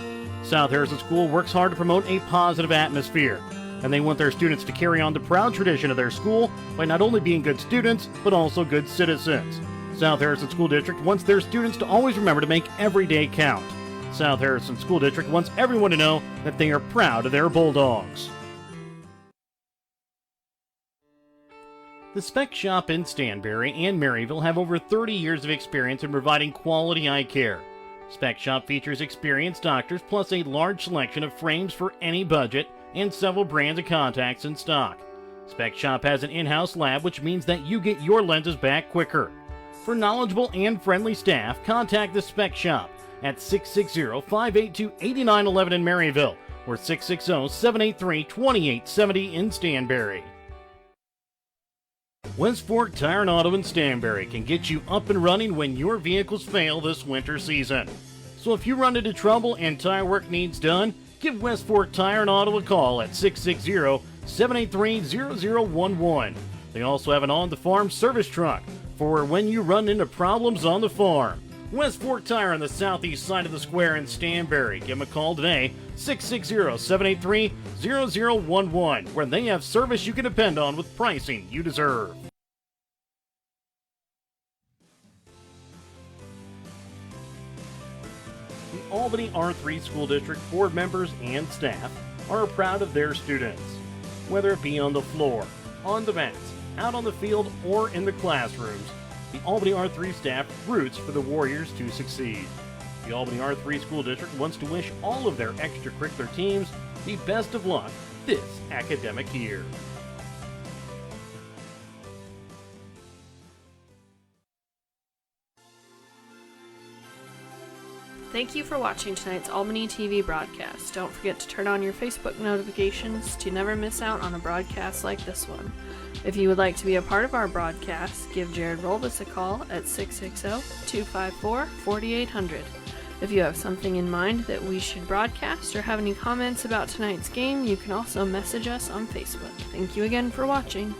South Harrison School works hard to promote a positive atmosphere, and they want their students to carry on the proud tradition of their school by not only being good students, but also good citizens. South Harrison School District wants their students to always remember to make every day count. South Harrison School District wants everyone to know that they are proud of their Bulldogs. The Spec Shop in Stanberry and Maryville have over 30 years of experience in providing quality eye care. Spec Shop features experienced doctors plus a large selection of frames for any budget and several brands of contacts in stock. Spec Shop has an in-house lab, which means that you get your lenses back quicker. For knowledgeable and friendly staff, contact the Spec Shop at 660-582-8911 in Maryville or 660-783-2870 in Stanberry. West Fork Tire and Auto in Stanberry can get you up and running when your vehicles fail this winter season. So if you run into trouble and tire work needs done, give West Fork Tire and Auto a call at 660-783-0011. They also have an on-the-farm service truck for when you run into problems on the farm. West Fork Tire on the southeast side of the square in Stanberry. Give them a call today, 660-783-0011, where they have service you can depend on with pricing you deserve. The Albany R3 School District board members and staff are proud of their students. Whether it be on the floor, on the mats, out on the field, or in the classrooms, the Albany R3 staff roots for the Warriors to succeed. The Albany R3 School District wants to wish all of their extracurricular teams the best of luck this academic year. Thank you for watching tonight's Albany TV broadcast. Don't forget to turn on your Facebook notifications to never miss out on a broadcast like this one. If you would like to be a part of our broadcast, give Jared Rolbus a call at 660-254-4800. If you have something in mind that we should broadcast or have any comments about tonight's game, you can also message us on Facebook. Thank you again for watching.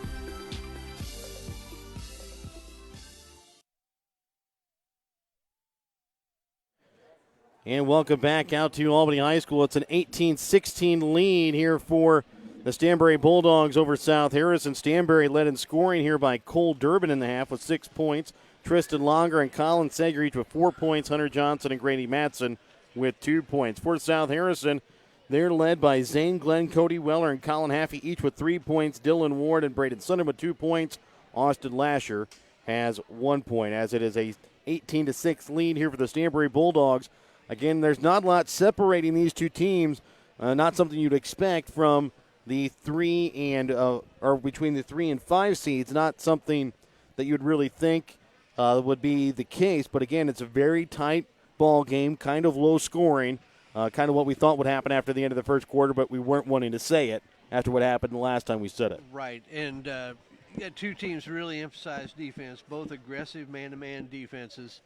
And welcome back out to Albany High School. It's an 18-16 lead here for the Stanberry Bulldogs over South Harrison. Stanberry led in scoring here by Cole Durbin in the half with 6 points. Tristan Longer and Colin Sager each with 4 points. Hunter Johnson and Grady Matson with 2 points. For South Harrison, they're led by Zane Glenn, Cody Weller, and Colin Haffey each with 3 points. Dylan Ward and Braden Sunder with 2 points. Austin Lasher has 1 point, as it is a 18-6 lead here for the Stanberry Bulldogs. Again, there's not a lot separating these two teams. Not something you'd expect from the 3 and or between the 3 and 5 seeds. Not something that you'd really think would be the case. But again, it's a very tight ball game, kind of low scoring, kind of what we thought would happen after the end of the first quarter. But we weren't wanting to say it after what happened the last time we said it. Right, and you got two teams really emphasize defense, both aggressive man-to-man defenses.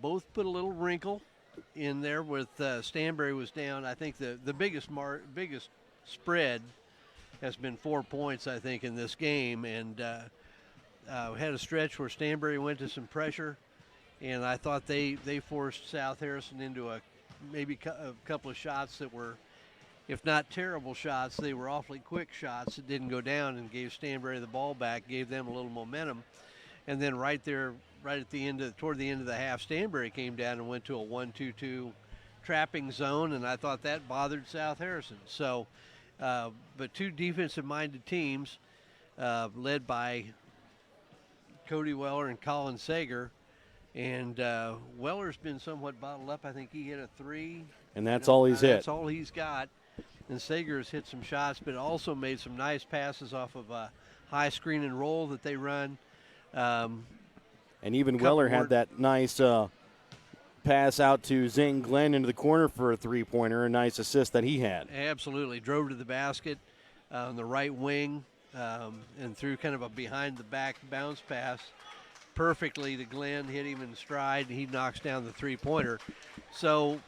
Both put a little wrinkle in there with Stanberry was down. I think the biggest spread has been 4 points, I think, in this game. And had a stretch where Stanberry went to some pressure, and I thought they forced South Harrison into a couple of shots that were, if not terrible shots, they were awfully quick shots that didn't go down, and gave Stanberry the ball back, gave them a little momentum. And then right at the end toward the end of the half, Stanberry came down and went to a 1-2-2 trapping zone, and I thought that bothered South Harrison. So, but two defensive-minded teams led by Cody Weller and Colin Sager. And Weller's been somewhat bottled up. I think he hit a 3. And that's all he's hit. That's all he's got. And Sager's hit some shots, but also made some nice passes off of a high screen and roll that they run. And even Weller had that nice pass out to Zane Glenn into the corner for a three-pointer, a nice assist that he had. Absolutely. Drove to the basket on the right wing and threw kind of a behind-the-back bounce pass perfectly to Glenn, hit him in stride, and he knocks down the three-pointer. So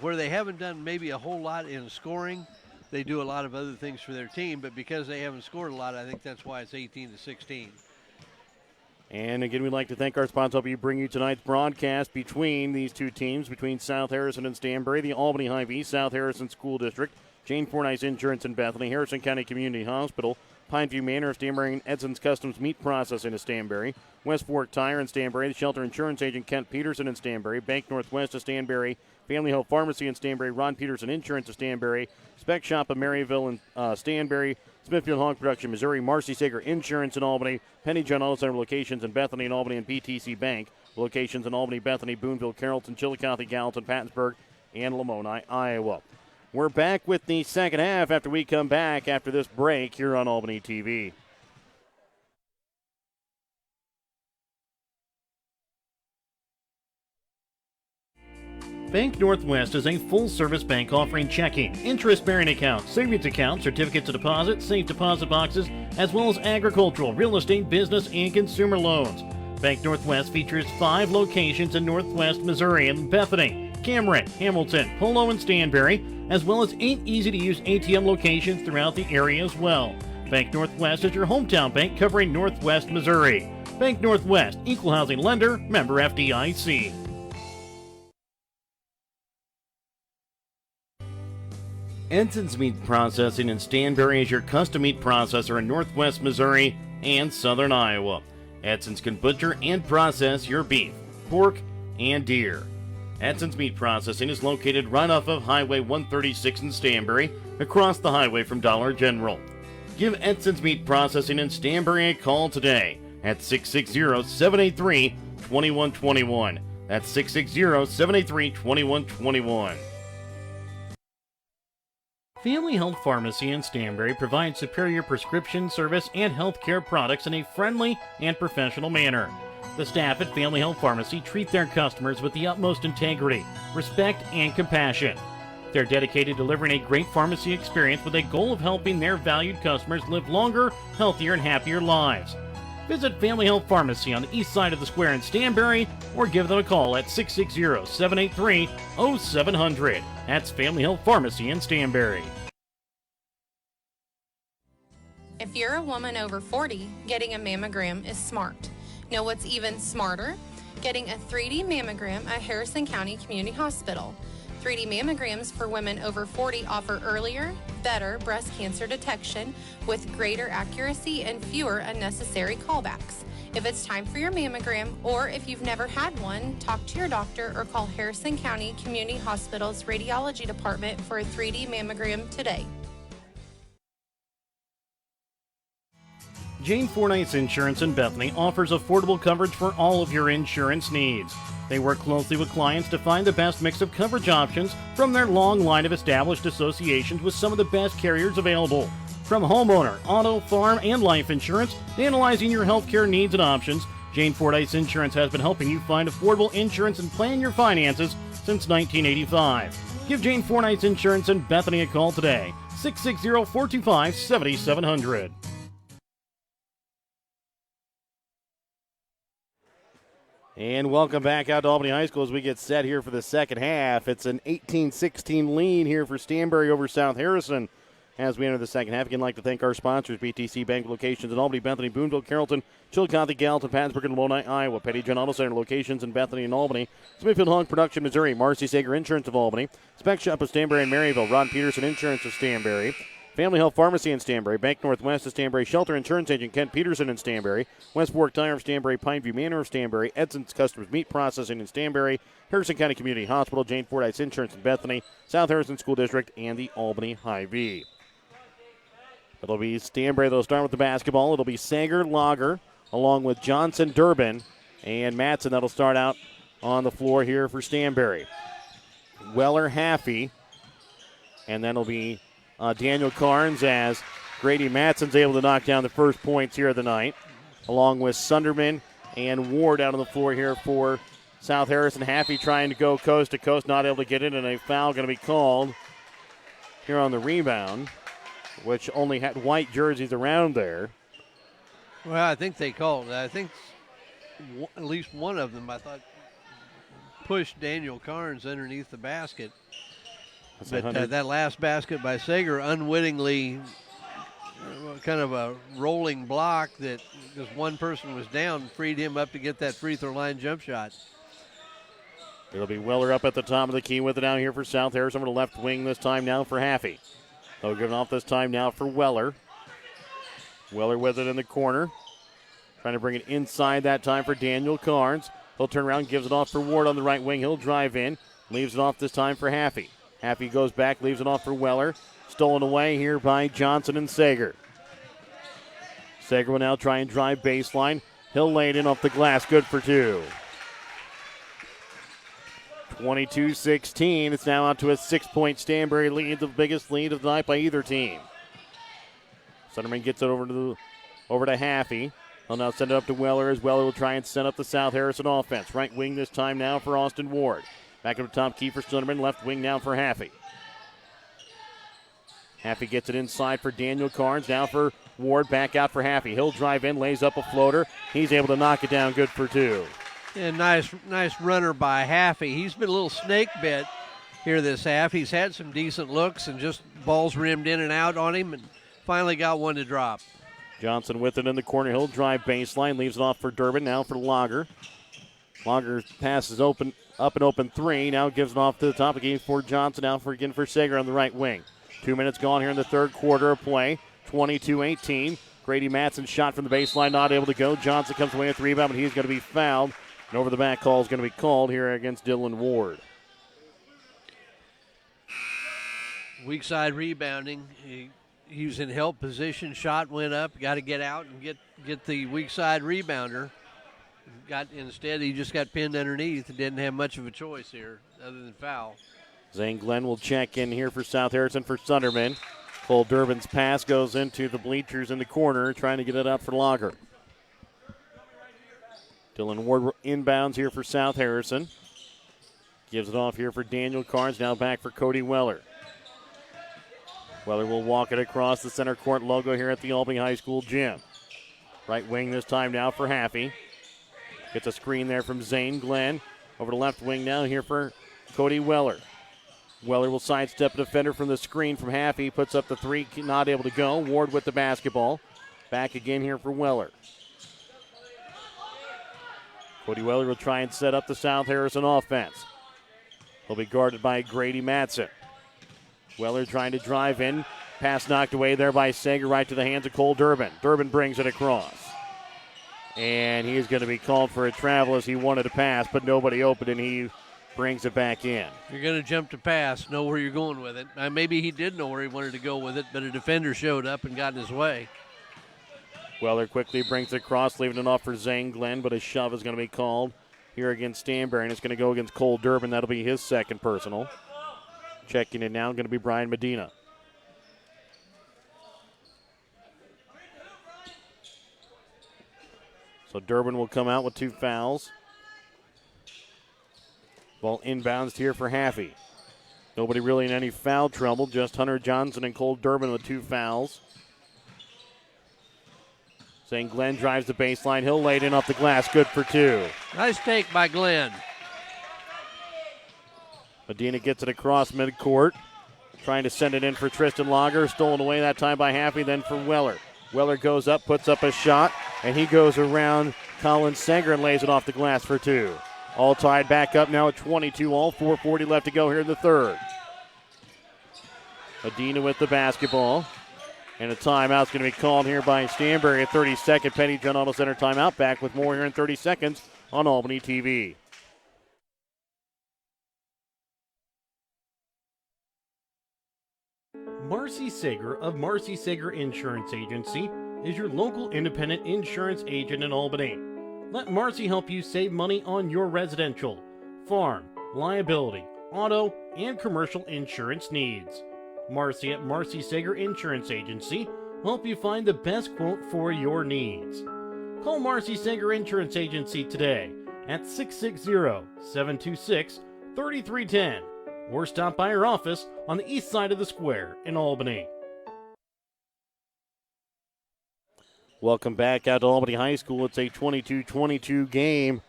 where they haven't done maybe a whole lot in scoring, they do a lot of other things for their team, but because they haven't scored a lot, I think that's why it's 18-16. And again, we'd like to thank our sponsor who bring you tonight's broadcast between these two teams, between South Harrison and Stanberry, the Albany Hy-Vee, South Harrison School District, Jane Fordyce Insurance in Bethany, Harrison County Community Hospital, Pineview Manor of Stanberry, and Edson's Customs Meat Processing of Stanberry, West Fork Tire in Stanberry, the Shelter Insurance Agent Kent Peterson in Stanberry, Bank Northwest of Stanberry, Family Health Pharmacy in Stanberry, Ron Peterson Insurance of Stanberry, Spec Shop of Maryville and Stanberry, Smithfield Hog Production, Missouri, Marcy Sager Insurance in Albany, Penny John Auto Center locations in Bethany and Albany, and BTC Bank locations in Albany, Bethany, Boonville, Carrollton, Chillicothe, Gallatin, Pattonsburg, and Lamoni, Iowa. We're back with the second half after we come back after this break here on Albany TV. Bank Northwest is a full-service bank offering checking, interest-bearing accounts, savings accounts, certificates of deposit, safe deposit boxes, as well as agricultural, real estate, business, and consumer loans. Bank Northwest features 5 locations in Northwest Missouri in Bethany, Cameron, Hamilton, Polo, and Stanberry, as well as 8 easy-to-use ATM locations throughout the area as well. Bank Northwest is your hometown bank covering Northwest Missouri. Bank Northwest, equal housing lender, member FDIC. Edson's Meat Processing in Stanberry is your custom meat processor in Northwest Missouri and Southern Iowa. Edson's can butcher and process your beef, pork, and deer. Edson's Meat Processing is located right off of Highway 136 in Stanberry, across the highway from Dollar General. Give Edson's Meat Processing in Stanberry a call today at 660-783-2121. That's 660-783-2121. Family Health Pharmacy in Stanberry provides superior prescription service and healthcare products in a friendly and professional manner. The staff at Family Health Pharmacy treat their customers with the utmost integrity, respect, and compassion. They're dedicated to delivering a great pharmacy experience with a goal of helping their valued customers live longer, healthier, and happier lives. Visit Family Health Pharmacy on the east side of the square in Stanberry or give them a call at 660-783-0700. That's Family Health Pharmacy in Stanberry. If you're a woman over 40, getting a mammogram is smart. Know what's even smarter? Getting a 3D mammogram at Harrison County Community Hospital. 3D mammograms for women over 40 offer earlier, better breast cancer detection with greater accuracy and fewer unnecessary callbacks. If it's time for your mammogram, or if you've never had one, talk to your doctor or call Harrison County Community Hospital's Radiology Department for a 3D mammogram today. Jane Fordyce Insurance in Bethany offers affordable coverage for all of your insurance needs. They work closely with clients to find the best mix of coverage options from their long line of established associations with some of the best carriers available. From homeowner, auto, farm, and life insurance to analyzing your healthcare needs and options, Jane Fordyce Insurance has been helping you find affordable insurance and plan your finances since 1985. Give Jane Fordyce Insurance in Bethany a call today, 660-425-7700. And welcome back out to Albany High School as we get set here for the second half. It's an 18-16 lead here for Stanberry over South Harrison. As we enter the second half, again, I'd like to thank our sponsors, BTC Bank locations in Albany, Bethany, Boonville, Carrollton, Chillicothe, Gallatin, Plattsburgh, and Lodi, Iowa. Petty John Auto Center locations in Bethany and Albany. Smithfield Hog Production, Missouri. Marcy Sager Insurance of Albany. Spec Shop of Stanberry and Maryville. Ron Peterson Insurance of Stanberry. Family Health Pharmacy in Stanberry. Bank Northwest of Stanberry. Shelter Insurance Agent Kent Peterson in Stanberry. West Fork Tire of Stanberry. Pineview Manor of Stanberry. Edson's Customs Meat Processing in Stanberry. Harrison County Community Hospital. Jane Fordyce Insurance in Bethany. South Harrison School District. And the Albany Hy-Vee. It'll be Stanberry. They'll start with the basketball. It'll be Sager, Lager, along with Johnson, Durbin, and Matson. That'll start out on the floor here for Stanberry. Weller, Haffey, and then it'll be Daniel Carnes as Grady Matson's able to knock down the first points here of the night, along with Sunderman and Ward out on the floor here for South Harrison. Haffey trying to go coast to coast, not able to get in, and a foul going to be called here on the rebound, which only had white jerseys around there. Well, I think they called. I think at least one of them, I thought, pushed Daniel Carnes underneath the basket. But that last basket by Sager, unwittingly, kind of a rolling block that because one person was down, freed him up to get that free throw line jump shot. It'll be Weller up at the top of the key with it down here for South Harrison. Over the left wing this time now for Haffey. They'll give it off this time now for Weller. Weller with it in the corner. Trying to bring it inside that time for Daniel Carnes. He'll turn around, gives it off for Ward on the right wing. He'll drive in. Leaves it off this time for Haffey. Haffey goes back, leaves it off for Weller. Stolen away here by Johnson and Sager. Sager will now try and drive baseline. He'll lay it in off the glass. Good for two. 22-16. It's now out to a 6-point Stanberry lead, the biggest lead of the night by either team. Sunderman gets it over to Haffey. He'll now send it up to Weller as Weller will try and set up the South Harrison offense. Right wing this time now for Austin Ward. Back up the top key for Sunderman. Left wing now for Haffey. Haffey gets it inside for Daniel Carnes. Now for Ward. Back out for Haffey. He'll drive in, lays up a floater. He's able to knock it down. Good for two. And nice runner by Haffey. He's been a little snake bit here this half. He's had some decent looks and just balls rimmed in and out on him and finally got one to drop. Johnson with it in the corner. He'll drive baseline. Leaves it off for Durbin. Now for Lager. Lager passes open, up and open three. Now gives it off to the top again for Johnson. Now for Sager on the right wing. 2 minutes gone here in the third quarter of play. 22-18. Grady Matson's shot from the baseline not able to go. Johnson comes away with the rebound, but he's going to be fouled. And over the back call is going to be called here against Dylan Ward. Weak side rebounding. He was in help position. Shot went up. Got to get out and get the weak side rebounder. Instead, he just got pinned underneath and didn't have much of a choice here other than foul. Zane Glenn will check in here for South Harrison for Sunderman. Cole Durbin's pass goes into the bleachers in the corner, trying to get it up for Lager. Dylan Ward inbounds here for South Harrison. Gives it off here for Daniel Carnes. Now back for Cody Weller. Weller will walk it across the center court logo here at the Albany High School gym. Right wing this time now for Haffey. Gets a screen there from Zane Glenn. Over to left wing now here for Cody Weller. Weller will sidestep a defender from the screen from Haffey. Puts up the three, not able to go. Ward with the basketball. Back again here for Weller. Cody Weller will try and set up the South Harrison offense. He'll be guarded by Grady Matson. Weller trying to drive in. Pass knocked away there by Sager right to the hands of Cole Durbin. Durbin brings it across. And he's going to be called for a travel as he wanted to pass, but nobody opened and he brings it back in. You're going to jump to pass, know where you're going with it. Maybe he did know where he wanted to go with it, but a defender showed up and got in his way. Weller quickly brings it across, leaving it off for Zane Glenn, but a shove is going to be called here against Stanberry, and it's going to go against Cole Durbin. That'll be his second personal. Checking in now, going to be Brian Medina. So Durbin will come out with two fouls. Ball inbounds here for Haffey. Nobody really in any foul trouble, just Hunter Johnson and Cole Durbin with two fouls. St. Glenn drives the baseline. He'll lay it in off the glass. Good for 2. Nice take by Glenn. Medina gets it across midcourt. Trying to send it in for Tristan Lager. Stolen away that time by Haffey, then for Weller. Weller goes up, puts up a shot, and he goes around Colin Sanger and lays it off the glass for 2. All tied back up now at 22 all. 4:40 left to go here in the third. Medina with the basketball. And a timeout's going to be called here by Stanberry. A 30-second Petty John Auto Center timeout. Back with more here in 30 seconds on Albany TV. Marcy Sager of Marcy Sager Insurance Agency is your local independent insurance agent in Albany. Let Marcy help you save money on your residential, farm, liability, auto, and commercial insurance needs. Marcy at Marcy Sager Insurance Agency help you find the best quote for your needs. Call Marcy Sager Insurance Agency today at 660-726-3310 or stop by our office on the east side of the square in Albany. Welcome back out to Albany High School. It's a 22-22 game.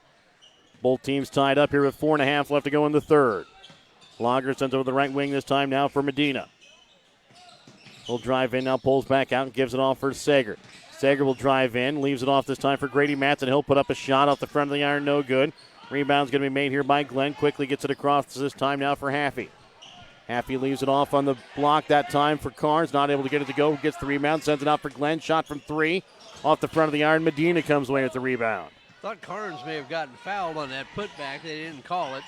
Both teams tied up here with 4.5 left to go in the third. Lager sends over the right wing this time now for Medina. He'll drive in now, pulls back out and gives it off for Sager. Sager will drive in, leaves it off this time for Grady Matson. He'll put up a shot off the front of the iron, no good. Rebound's going to be made here by Glenn. Quickly gets it across this time now for Haffey. Haffey leaves it off on the block that time for Carnes. Not able to get it to go. Gets the rebound, sends it out for Glenn. Shot from 3. Off the front of the iron, Medina comes away with the rebound. Thought Carnes may have gotten fouled on that putback. They didn't call it.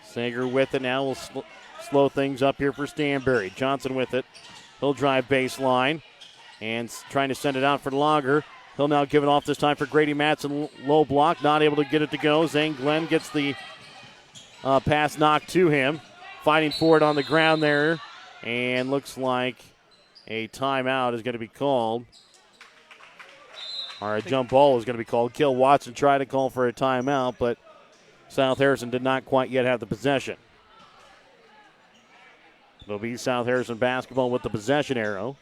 Sager with it now. Will slow things up here for Stanberry. Johnson with it. He'll drive baseline and trying to send it out for Lager. He'll now give it off this time for Grady Matson. Low block, not able to get it to go. Zane Glenn gets the pass knocked to him. Fighting for it on the ground there. And looks like a timeout is going to be called. Or a jump ball is going to be called. Kill Watson tried to call for a timeout, but South Harrison did not quite yet have the possession. It'll be South Harrison basketball with the possession arrow.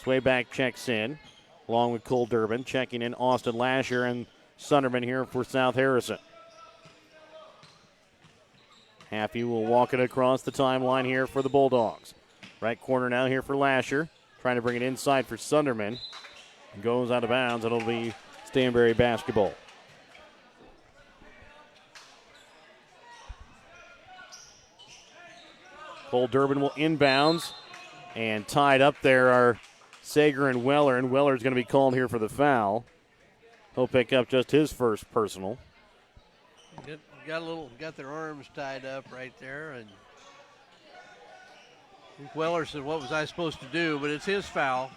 Swayback checks in, along with Cole Durbin. Checking in Austin Lasher and Sunderman here for South Harrison. Haffey will walk it across the timeline here for the Bulldogs. Right corner now here for Lasher. Trying to bring it inside for Sunderman. Goes out of bounds. It'll be Stanberry basketball. Cole Durbin will inbounds. And tied up there are Sager and Weller's going to be called here for the foul. He'll pick up just his first personal. Got their arms tied up right there, and Weller said, "What was I supposed to do?" But it's his foul.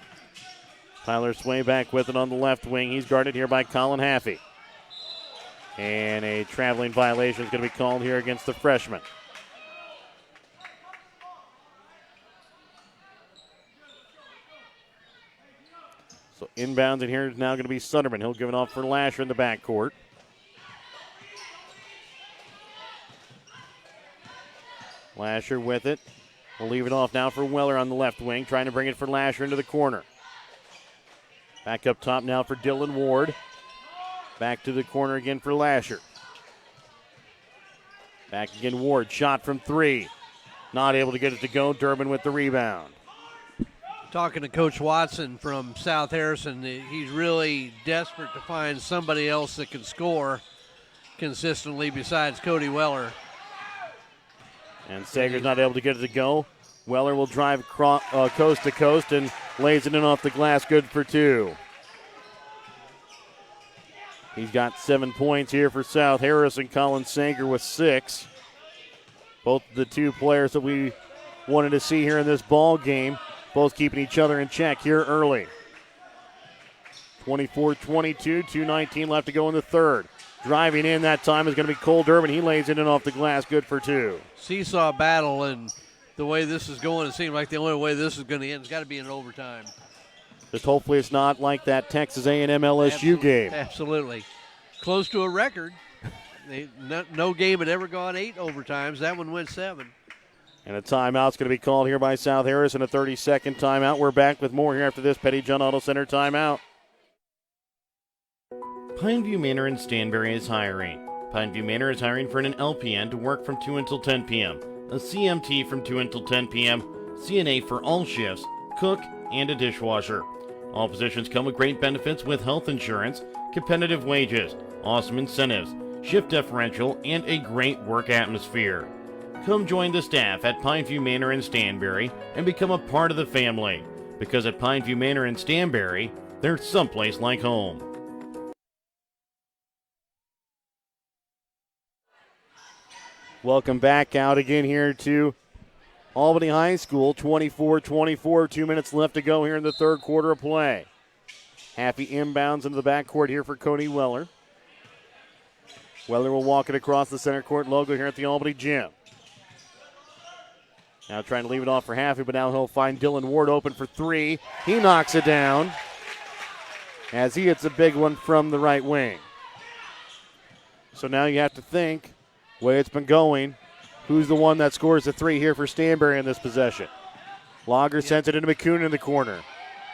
Tyler Swayback with it on the left wing. He's guarded here by Colin Haffey. And a traveling violation is going to be called here against the freshman. So inbounds in here is now going to be Sunderman. He'll give it off for Lasher in the backcourt. Lasher with it. We'll leave it off now for Weller on the left wing, trying to bring it for Lasher into the corner. Back up top now for Dylan Ward. Back to the corner again for Lasher. Back again Ward, shot from 3. Not able to get it to go. Durbin with the rebound. Talking to Coach Watson from South Harrison, he's really desperate to find somebody else that can score consistently besides Cody Weller. And Sager's not able to get it to go. Weller will drive coast to coast and lays it in off the glass, good for 2. He's got 7 points here for South Harrison. Colin Sager with 6. Both the two players that we wanted to see here in this ball game, both keeping each other in check here early. 24-22, 2:19 left to go in the third. Driving in that time is going to be Cole Durbin. He lays it in off the glass, good for 2. Seesaw battle, and the way this is going, it seems like the only way this is going to end has got to be in overtime. Just hopefully it's not like that Texas A&M LSU game. Absolutely. Close to a record. No game had ever gone 8 overtimes. That one went 7. And a timeout's going to be called here by South Harrison, a 30-second timeout. We're back with more here after this Petty John Auto Center timeout. Pineview Manor in Stanberry is hiring. Pineview Manor is hiring for an LPN to work from 2 until 10 p.m., a CMT from 2 until 10 p.m., CNA for all shifts, cook, and a dishwasher. All positions come with great benefits with health insurance, competitive wages, awesome incentives, shift differential, and a great work atmosphere. Come join the staff at Pineview Manor in Stanberry and become a part of the family. Because at Pineview Manor in Stanberry, there's someplace like home. Welcome back out again here to Albany High School. 24-24, 2 minutes left to go here in the third quarter of play. Happy inbounds into the backcourt here for Cody Weller. Weller will walk it across the center court logo here at the Albany gym. Now trying to leave it off for Happy, but now he'll find Dylan Ward open for three. He knocks it down as he hits a big one from the right wing. So now you have to think, the way it's been going, who's the one that scores the three here for Stanberry in this possession? Lager sends it into McCune in the corner.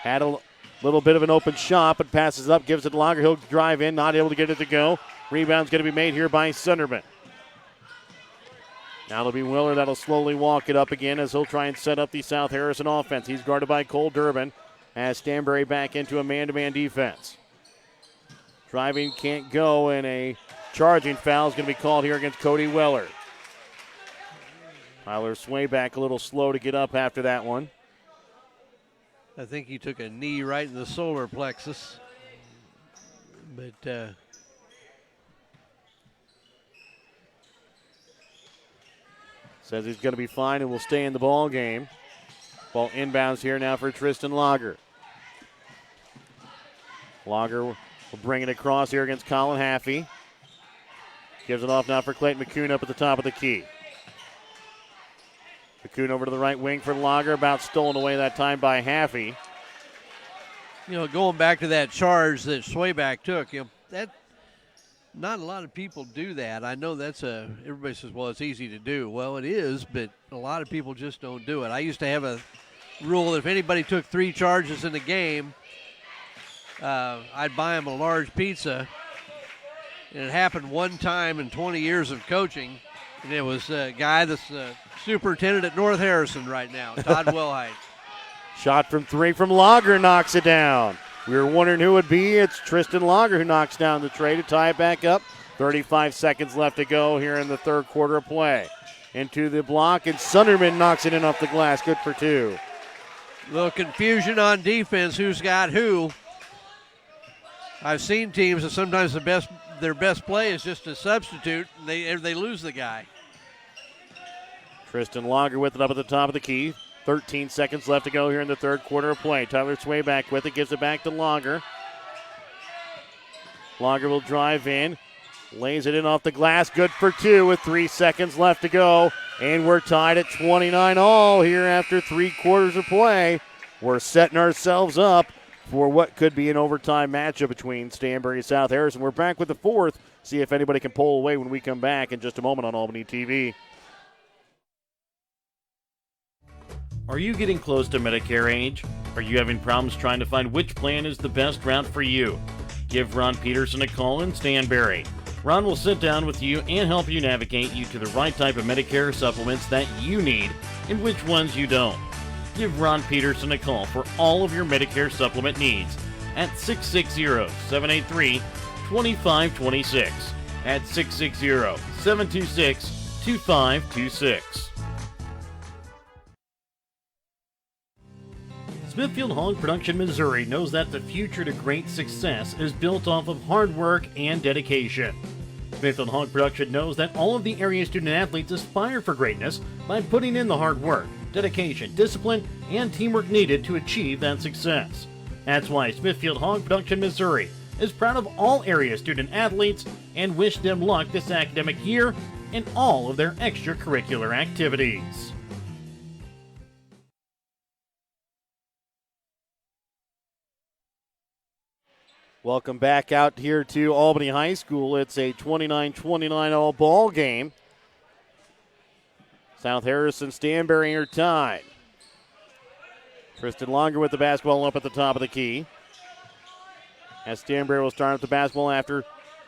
Had a little bit of an open shot, but passes up, gives it to Lager. He'll drive in, not able to get it to go. Rebound's going to be made here by Sunderman. Now it'll be Willer that'll slowly walk it up again as he'll try and set up the South Harrison offense. He's guarded by Cole Durbin as Stanberry back into a man-to-man defense. Driving can't go, and a charging foul is going to be called here against Cody Weller. Tyler Swayback a little slow to get up after that one. I think he took a knee right in the solar plexus. But says he's going to be fine and will stay in the ball game. Ball inbounds here now for Tristan Lager. Lager will bring it across here against Colin Haffey. Gives it off now for Clayton McCune up at the top of the key. McCune over to the right wing for Lager, about stolen away that time by Haffey. You know, going back to that charge that Swayback took, that not a lot of people do that. I know everybody says, well, it's easy to do. Well, it is, but a lot of people just don't do it. I used to have a rule that if anybody took 3 charges in the game, I'd buy them a large pizza. And it happened one time in 20 years of coaching, and it was a guy that's superintendent at North Harrison right now, Todd Wilhite. Shot from 3 from Lager, knocks it down. We were wondering who it would be. It's Tristan Lager who knocks down the tray to tie it back up. 35 seconds left to go here in the third quarter of play. Into the block, and Sunderman knocks it in off the glass. Good for 2. A little confusion on defense, who's got who. I've seen teams that sometimes their best play is just a substitute, and they lose the guy. Tristan Lager with it up at the top of the key. 13 seconds left to go here in the third quarter of play. Tyler Swayback with it, gives it back to Lager. Lager will drive in, lays it in off the glass. Good for 2 with 3 seconds left to go. And we're tied at 29 all here after 3 quarters of play. We're setting ourselves up for what could be an overtime matchup between Stanberry and South Harrison. We're back with the fourth. See if anybody can pull away when we come back in just a moment on Albany TV. Are you getting close to Medicare age? Are you having problems trying to find which plan is the best route for you? Give Ron Peterson a call in Stanberry. Ron will sit down with you and help you navigate you to the right type of Medicare supplements that you need and which ones you don't. Give Ron Peterson a call for all of your Medicare supplement needs at 660-783-2526. At 660-726-2526. Smithfield Hog Production, Missouri knows that the future to great success is built off of hard work and dedication. Smithfield Hog Production knows that all of the area student athletes aspire for greatness by putting in the hard work, dedication, discipline, and teamwork needed to achieve that success. That's why Smithfield Hog Production, Missouri is proud of all area student athletes and wish them luck this academic year in all of their extracurricular activities. Welcome back out here to Albany High School. It's a 29-29 all ball game. South Harrison, Stanberry are tied. Tristan Longer with the basketball up at the top of the key. As Stanberry will start up the basketball after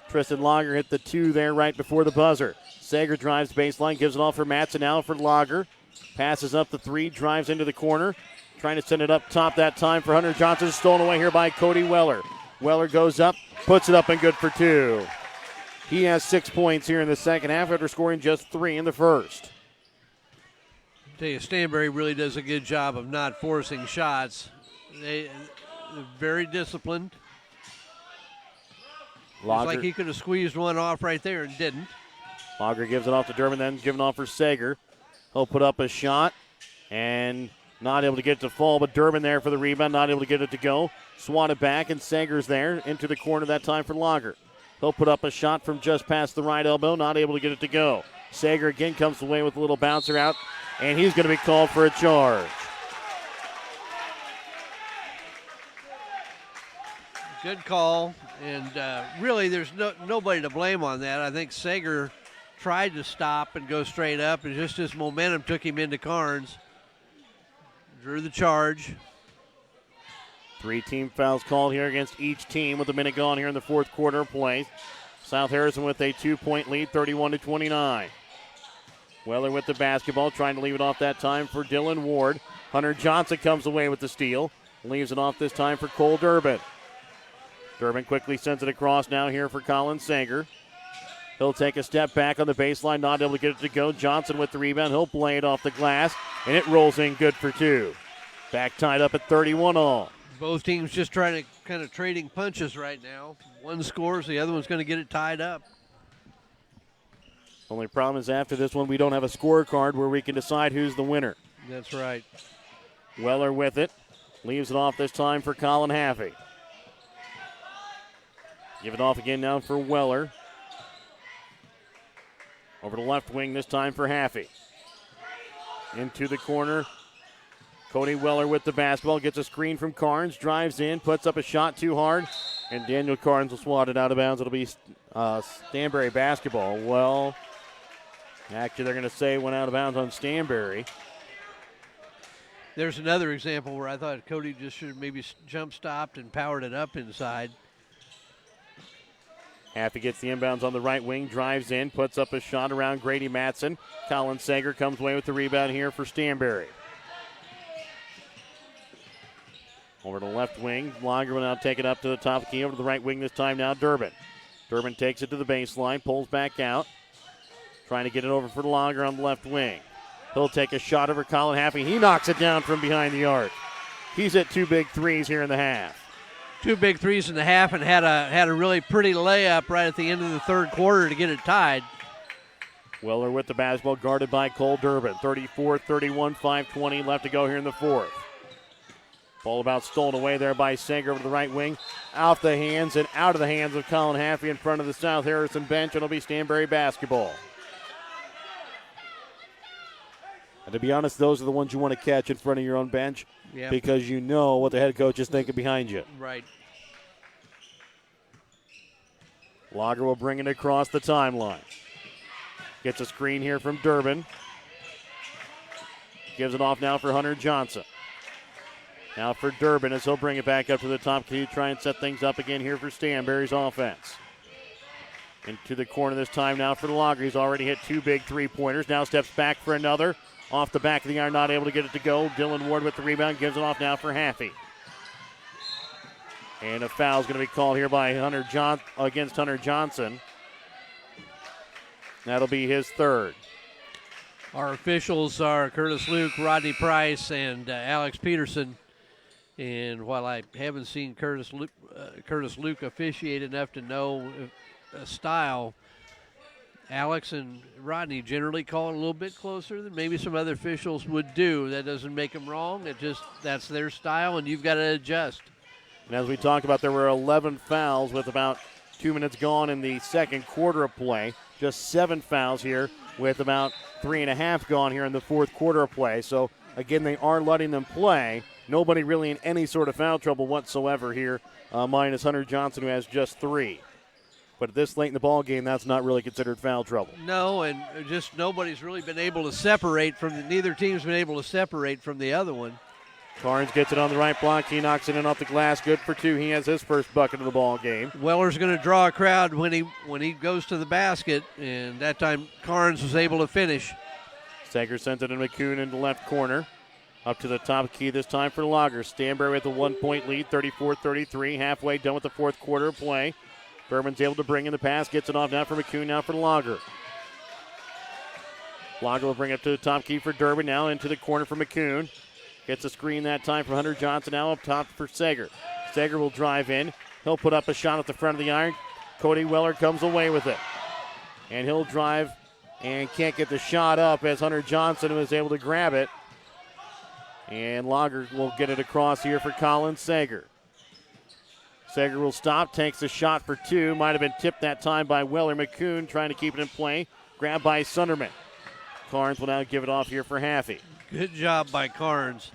Tristan Longer hit the 2 there right before the buzzer. Sager drives baseline, gives it off for Matson, now for Lager. Passes up the 3, drives into the corner. Trying to send it up top that time for Hunter Johnson. Stolen away here by Cody Weller. Weller goes up, puts it up and good for 2. He has 6 points here in the second half after scoring just 3 in the first. Tell you, Stanberry really does a good job of not forcing shots. They're very disciplined. It's like he could have squeezed one off right there and didn't. Lager gives it off to Durbin, then given off for Sager. He'll put up a shot and not able to get it to fall, but Durbin there for the rebound, not able to get it to go. Swatted back, and Sager's there into the corner that time for Lager. He'll put up a shot from just past the right elbow, not able to get it to go. Sager again comes away with a little bouncer out, and he's going to be called for a charge. Good call, and really there's nobody to blame on that. I think Sager tried to stop and go straight up, and just his momentum took him into Carnes. Drew the charge. 3 team fouls called here against each team with a minute gone here in the fourth quarter of play. South Harrison with a 2-point lead, 31-29. Weller with the basketball, trying to leave it off that time for Dylan Ward. Hunter Johnson comes away with the steal. Leaves it off this time for Cole Durbin. Durbin quickly sends it across now here for Colin Sager. He'll take a step back on the baseline, not able to get it to go. Johnson with the rebound. He'll play it off the glass, and it rolls in good for 2. Back tied up at 31 all. Both teams just trying to kind of trading punches right now. One scores, the other one's going to get it tied up. Only problem is after this one, we don't have a scorecard where we can decide who's the winner. That's right. Weller with it. Leaves it off this time for Colin Haffey. Give it off again now for Weller. Over the left wing this time for Haffey. Into the corner. Cody Weller with the basketball. Gets a screen from Carnes. Drives in. Puts up a shot too hard. And Daniel Carnes will swat it out of bounds. It'll be Stanberry basketball. Well, actually they're going to say it went out of bounds on Stanberry. There's another example where I thought Cody just should have maybe jump stopped and powered it up inside. Haffey gets the inbounds on the right wing, drives in, puts up a shot around Grady Matson. Colin Sager comes away with the rebound here for Stanberry. Over to the left wing, Longer will now take it up to the top of the key. Over to the right wing this time now, Durbin. Durbin takes it to the baseline, pulls back out. Trying to get it over for Longer on the left wing. He'll take a shot over Colin Haffey. He knocks it down from behind the arc. He's at 2 big threes here in the half. 2 big threes in the half, and had a really pretty layup right at the end of the third quarter to get it tied. Weller with the basketball, guarded by Cole Durbin. 34-31, 5:20 left to go here in the fourth. Ball about stolen away there by Sager over to the right wing. Off the hands and out of the hands of Colin Haffey in front of the South Harrison bench. It'll be Stanberry basketball. And to be honest, those are the ones you want to catch in front of your own bench, because you know what the head coach is thinking behind you. Right. Lager will bring it across the timeline. Gets a screen here from Durbin. Gives it off now for Hunter Johnson. Now for Durbin as he'll bring it back up to the top key, try and set things up again here for Stanberry's offense. Into the corner this time now for the Lager. He's already hit 2 big three-pointers. Now steps back for another. Off the back of the iron, not able to get it to go. Dylan Ward with the rebound, gives it off now for Haffey. And a foul is going to be called here by against Hunter Johnson. That'll be his third. Our officials are Curtis Luke, Rodney Price, and Alex Peterson. And while I haven't seen Curtis Luke officiate enough to know a style, Alex and Rodney generally call it a little bit closer than maybe some other officials would do. That doesn't make them wrong. That's their style, and you've got to adjust. And as we talked about, there were 11 fouls with about 2 minutes gone in the second quarter of play. Just 7 fouls here with about 3.5 gone here in the fourth quarter of play. So, again, they are letting them play. Nobody really in any sort of foul trouble whatsoever here, minus Hunter Johnson, who has just 3. But at this late in the ball game, that's not really considered foul trouble. No, and just nobody's really been able to separate from neither team's been able to separate from the other one. Carnes gets it on the right block. He knocks it in off the glass. Good for 2. He has his first bucket of the ball game. Weller's going to draw a crowd when he goes to the basket, and that time Carnes was able to finish. Sager sends it to McCune in the left corner. Up to the top key this time for Lager. Stanberry with a 1-point lead, 34-33. Halfway done with the fourth quarter of play. Durbin's able to bring in the pass. Gets it off now for McCune, now for Lager. Lager will bring it to the top key for Durbin. Now into the corner for McCune. Gets a screen that time from Hunter Johnson. Now up top for Sager. Sager will drive in. He'll put up a shot at the front of the iron. Cody Weller comes away with it. And he'll drive and can't get the shot up as Hunter Johnson was able to grab it. And Lager will get it across here for Colin Sager. Sager will stop, takes a shot for 2. Might have been tipped that time by Weller. McCune trying to keep it in play. Grabbed by Sunderman. Carnes will now give it off here for Haffey. Good job by Carnes.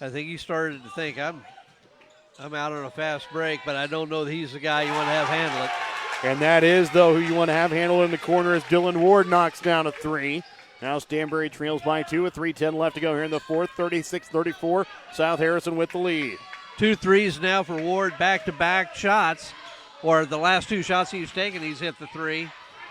I think he started to think, I'm out on a fast break, but I don't know that he's the guy you want to have handle it. And that is, though, who you want to have handle in the corner as Dylan Ward knocks down a 3. Now Stanberry trails by 2 with 3:10 left to go here in the fourth. 36-34. South Harrison with the lead. 2 threes now for Ward, back-to-back shots. Or the last 2 shots he's taken, he's hit the 3.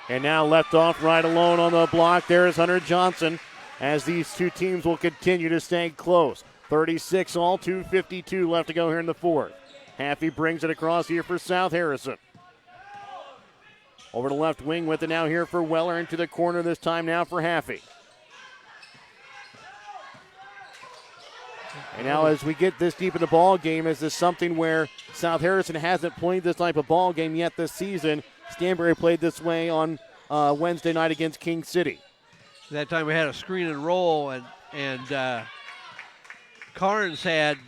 And now left off right alone on the block. There is Hunter Johnson as these two teams will continue to stay close. 36 all, 2:52 left to go here in the fourth. Haffey brings it across here for South Harrison. Over the left wing with it now here for Weller into the corner this time now for Haffey. And now as we get this deep in the ball game, is this something where South Harrison hasn't played this type of ball game yet this season? Stanberry played this way on Wednesday night against King City. That time we had a screen and roll, and Carnes had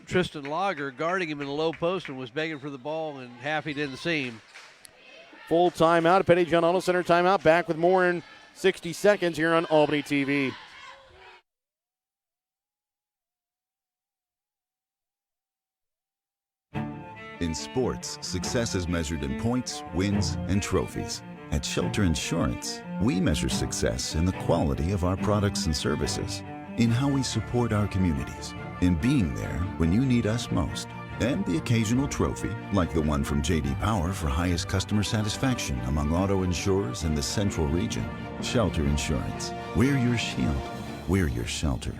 Tristan Lager guarding him in the low post and was begging for the ball, and Haffey didn't see him. Full timeout, Pettyjohn Auto Center timeout. Back with more in 60 seconds here on Albany TV. In sports, success is measured in points, wins, and trophies. At Shelter Insurance, we measure success in the quality of our products and services, in how we support our communities, in being there when you need us most, and the occasional trophy, like the one from J.D. Power for highest customer satisfaction among auto insurers in the Central Region. Shelter Insurance. We're your shield. We're your shelter.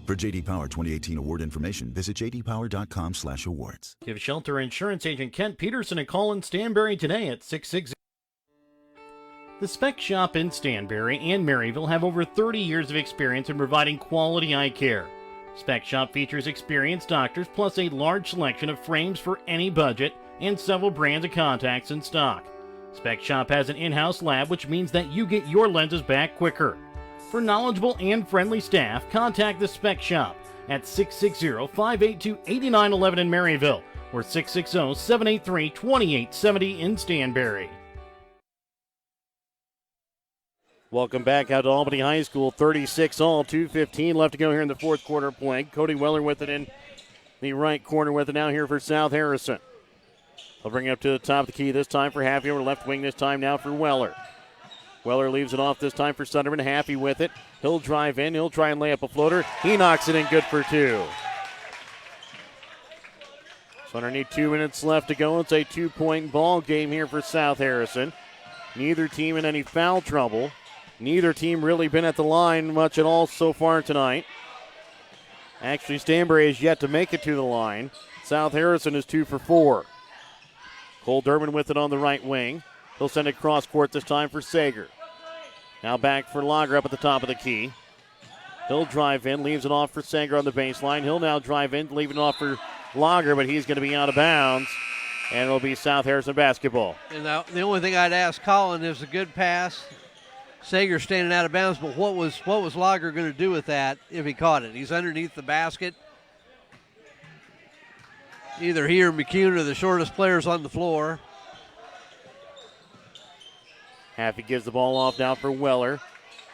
For J.D. Power 2018 award information, visit jdpower.com/awards. Give Shelter Insurance agent Kent Peterson a call in Stanberry today at 660. The Spec Shop in Stanberry and Maryville have over 30 years of experience in providing quality eye care. Spec Shop features experienced doctors plus a large selection of frames for any budget and several brands of contacts in stock. Spec Shop has an in-house lab, which means that you get your lenses back quicker. For knowledgeable and friendly staff, contact the Spec Shop at 660-582-8911 in Maryville or 660-783-2870 in Stanberry. Welcome back out to Albany High School. 36 all, 2:15 left to go here in the fourth quarter play. Cody Weller with it in the right corner with it now here for South Harrison. They'll bring it up to the top of the key this time for Haffey over left wing this time now for Weller. Weller leaves it off this time for Sunderman. Haffey with it. He'll drive in. He'll try and lay up a floater. He knocks it in good for 2. So underneath 2 minutes left to go. It's a 2-point ball game here for South Harrison. Neither team in any foul trouble. Neither team really been at the line much at all so far tonight. Actually, Stanberry has yet to make it to the line. South Harrison is 2 for 4. Cole Durbin with it on the right wing. He'll send it cross court this time for Sager. Now back for Lager up at the top of the key. He'll drive in, leaves it off for Sager on the baseline. He'll now drive in, leaving it off for Lager, but he's going to be out of bounds. And it'll be South Harrison basketball. And now, the only thing I'd ask Colin is a good pass. Sager standing out of bounds, but what was Lager going to do with that if he caught it? He's underneath the basket. Either he or McCune are the shortest players on the floor. Haffey gives the ball off now for Weller.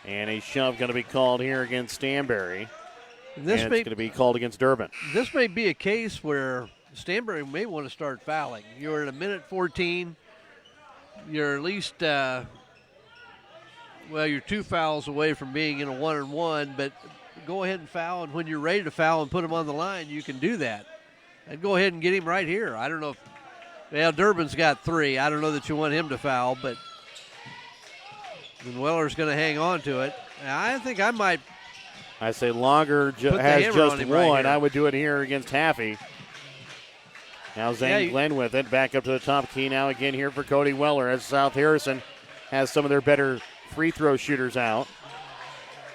And a shove going to be called here against Stanberry. And it's going to be called against Durbin. This may be a case where Stanberry may want to start fouling. You're at a minute 14. you're at least, you're 2 fouls away from being in a 1-and-1, but go ahead and foul, and when you're ready to foul and put him on the line, you can do that. And go ahead and get him right here. I don't know if, well, Durbin's got 3. I don't know that you want him to foul, but Weller's going to hang on to it. I think I might. I say Lager has just one. Right, I would do it here against Haffey. Now Zane Glenn with it. Back up to the top key now again here for Cody Weller as South Harrison has some of their better free throw shooters out.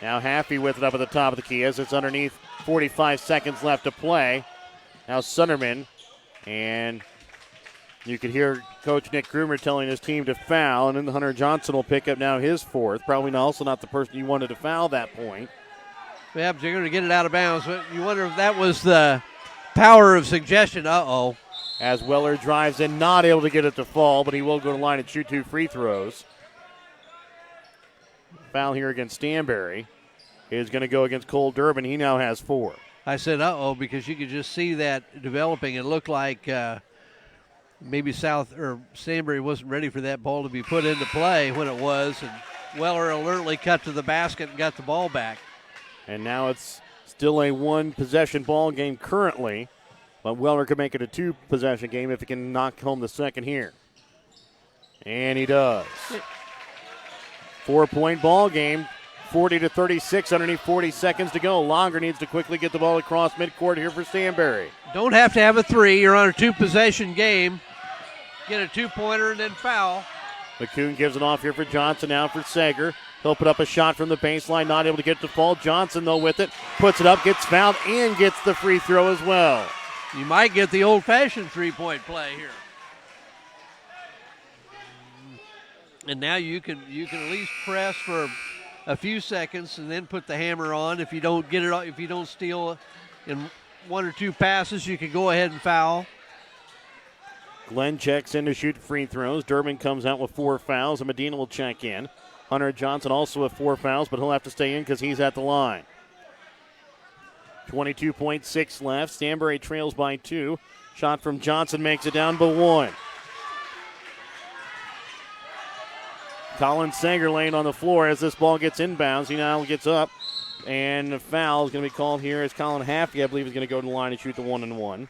Now Haffey with it up at the top of the key as it's underneath 45 seconds left to play. Now Sunderman, and you could hear Coach Nick Krumer telling his team to foul, and then Hunter Johnson will pick up now his 4th. Probably also not the person you wanted to foul that point. Yeah, but you're going to get it out of bounds. You wonder if that was the power of suggestion. Uh-oh. As Weller drives in, not able to get it to fall, but he will go to the line and shoot 2 free throws. Foul here against Stanberry is going to go against Cole Durbin. He now has 4. I said uh-oh because you could just see that developing. It looked like maybe Stanberry wasn't ready for that ball to be put into play when it was, and Weller alertly cut to the basket and got the ball back. And now it's still a 1-possession ball game currently, but Weller could make it a 2-possession game if he can knock home the second here. And he does. 4-point ball game, 40-36, underneath 40 seconds to go. Longer needs to quickly get the ball across midcourt here for Stanberry. Don't have to have a 3. You're on a 2-possession game. Get a 2-pointer and then foul. McCoon gives it off here for Johnson now for Sager. He'll put up a shot from the baseline, not able to get it to fall. Johnson, though, with it, puts it up, gets fouled, and gets the free throw as well. You might get the old-fashioned 3-point play here. And now you can at least press for a few seconds and then put the hammer on. If you don't get it, if you don't steal in 1 or 2 passes, you can go ahead and foul. Glenn checks in to shoot free throws. Durbin comes out with 4 fouls, and Medina will check in. Hunter Johnson also with 4 fouls, but he'll have to stay in because he's at the line. 22.6 left. Stanberry trails by 2. Shot from Johnson makes it down but 1. Colin Sager laying on the floor as this ball gets inbounds. He now gets up, and the foul is going to be called here as Colin Haffey, I believe, is going to go to the line and shoot the 1-and-1,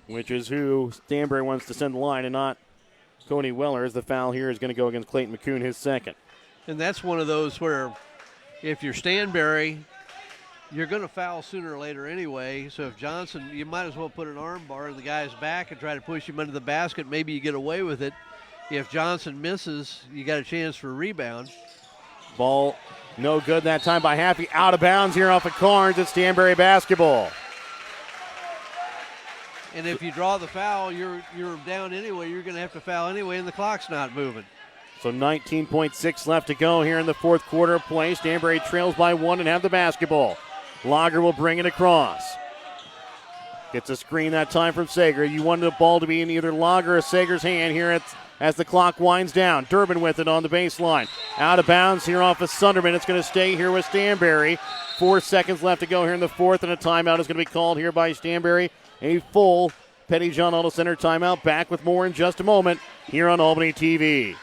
which is who Stanberry wants to send the line and not Cody Weller, as the foul here is going to go against Clayton McCoon, his 2nd. And that's one of those where if you're Stanberry, you're going to foul sooner or later anyway. So if Johnson, you might as well put an arm bar in the guy's back and try to push him under the basket. Maybe you get away with it. If Johnson misses, you got a chance for a rebound. Ball no good that time by Haffey. Out of bounds here off of Carnes. It's Stanberry basketball. And if you draw the foul, you're down anyway. You're going to have to foul anyway, and the clock's not moving. So 19.6 left to go here in the 4th quarter of play. Stanberry trails by 1 and have the basketball. Lager will bring it across. Gets a screen that time from Sager. You wanted the ball to be in either Lager or Sager's hand here as the clock winds down. Durbin with it on the baseline. Out of bounds here off of Sunderman. It's going to stay here with Stanberry. 4 seconds left to go here in the 4th, and a timeout is going to be called here by Stanberry. A full Petty-John Auto Center timeout. Back with more in just a moment here on Albany TV.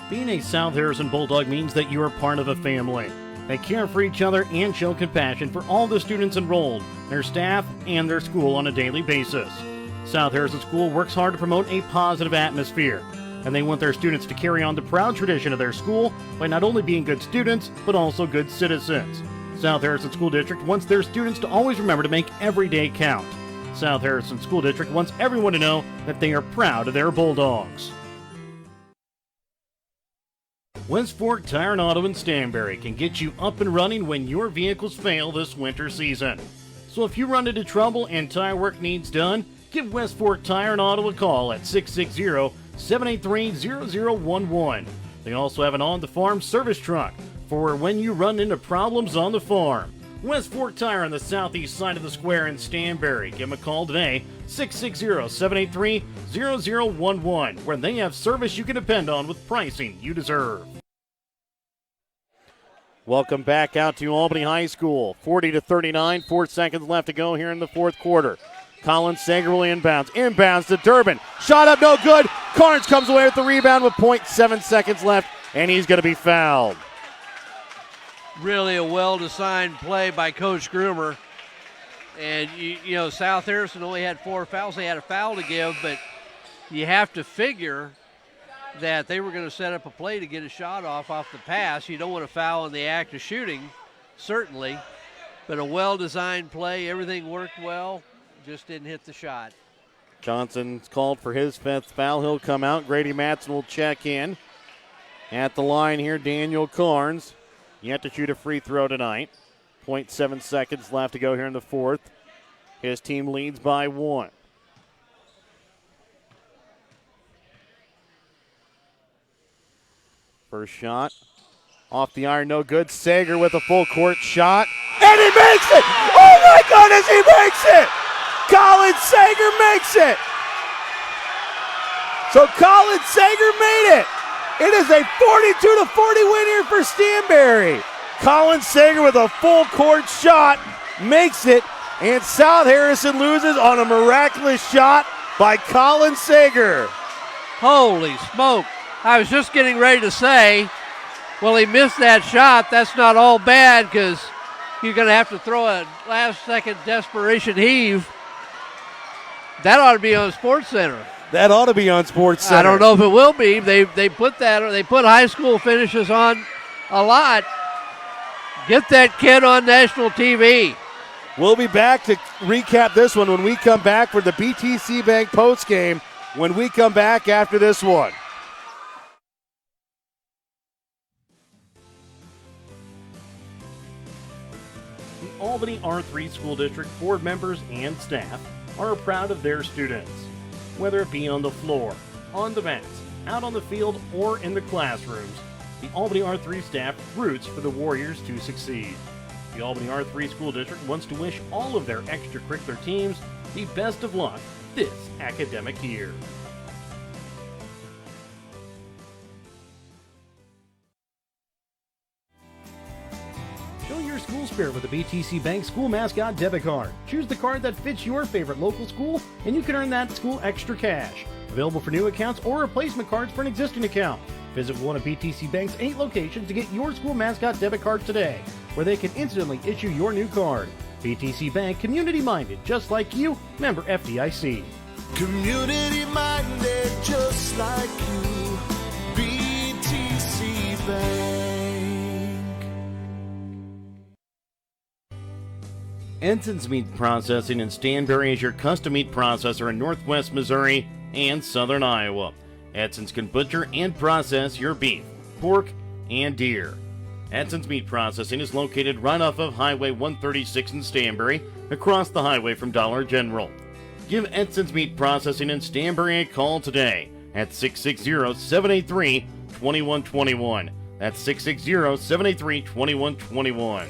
Being a South Harrison Bulldog means that you are part of a family. They care for each other and show compassion for all the students enrolled, their staff, and their school on a daily basis. South Harrison School works hard to promote a positive atmosphere, and they want their students to carry on the proud tradition of their school by not only being good students, but also good citizens. South Harrison School District wants their students to always remember to make every day count. South Harrison School District wants everyone to know that they are proud of their Bulldogs. West Fork Tire and Auto in Stanberry can get you up and running when your vehicles fail this winter season. So if you run into trouble and tire work needs done, give West Fork Tire and Auto a call at 660-783-0011. They also have an on-the-farm service truck for when you run into problems on the farm. West Fork Tire on the southeast side of the square in Stanberry. Give them a call today, 660-783-0011, where they have service you can depend on with pricing you deserve. Welcome back out to Albany High School. 40-39, 4 seconds left to go here in the 4th quarter. Colin Sager will inbounds. Inbounds to Durbin. Shot up, no good. Carnes comes away with the rebound with 0.7 seconds left, and he's going to be fouled. Really a well-designed play by Coach Groomer. And, you know, South Harrison only had 4 fouls. They had a foul to give, but you have to figure that they were going to set up a play to get a shot off the pass. You don't want to foul in the act of shooting, certainly, but a well-designed play. Everything worked well, just didn't hit the shot. Johnson's called for his 5th foul. He'll come out. Grady Matson will check in. At the line here, Daniel Carnes. Yet to shoot a free throw tonight. 0.7 seconds left to go here in the 4th. His team leads by 1. First shot off the iron, no good. Sager with a full court shot, and he makes it! Oh my goodness, he makes it! Colin Sager makes it! So Colin Sager made it! It is a 42-40 win here for Stanberry. Colin Sager with a full court shot makes it, and South Harrison loses on a miraculous shot by Colin Sager. Holy smoke. I was just getting ready to say, well, he missed that shot. That's not all bad because you're going to have to throw a last-second desperation heave. That ought to be on SportsCenter. That ought to be on SportsCenter. I don't know if it will be. They put that. They put high school finishes on a lot. Get that kid on national TV. We'll be back to recap this one when we come back for the BTC Bank postgame. When we come back after this one. The Albany R3 School District board members and staff are proud of their students. Whether it be on the floor, on the mats, out on the field, or in the classrooms, the Albany R3 staff roots for the Warriors to succeed. The Albany R3 School District wants to wish all of their extracurricular teams the best of luck this academic year. Show your school spirit with the BTC Bank School Mascot Debit Card. Choose the card that fits your favorite local school, and you can earn that school extra cash. Available for new accounts or replacement cards for an existing account. Visit one of BTC Bank's 8 locations to get your school mascot debit card today, where they can instantly issue your new card. BTC Bank, community-minded, just like you, member FDIC. Community minded, just like you. BTC Bank. Edson's Meat Processing in Stanberry is your custom meat processor in northwest Missouri and southern Iowa. Edson's can butcher and process your beef, pork, and deer. Edson's Meat Processing is located right off of Highway 136 in Stanberry, across the highway from Dollar General. Give Edson's Meat Processing in Stanberry a call today at 660-783-2121. That's 660-783-2121.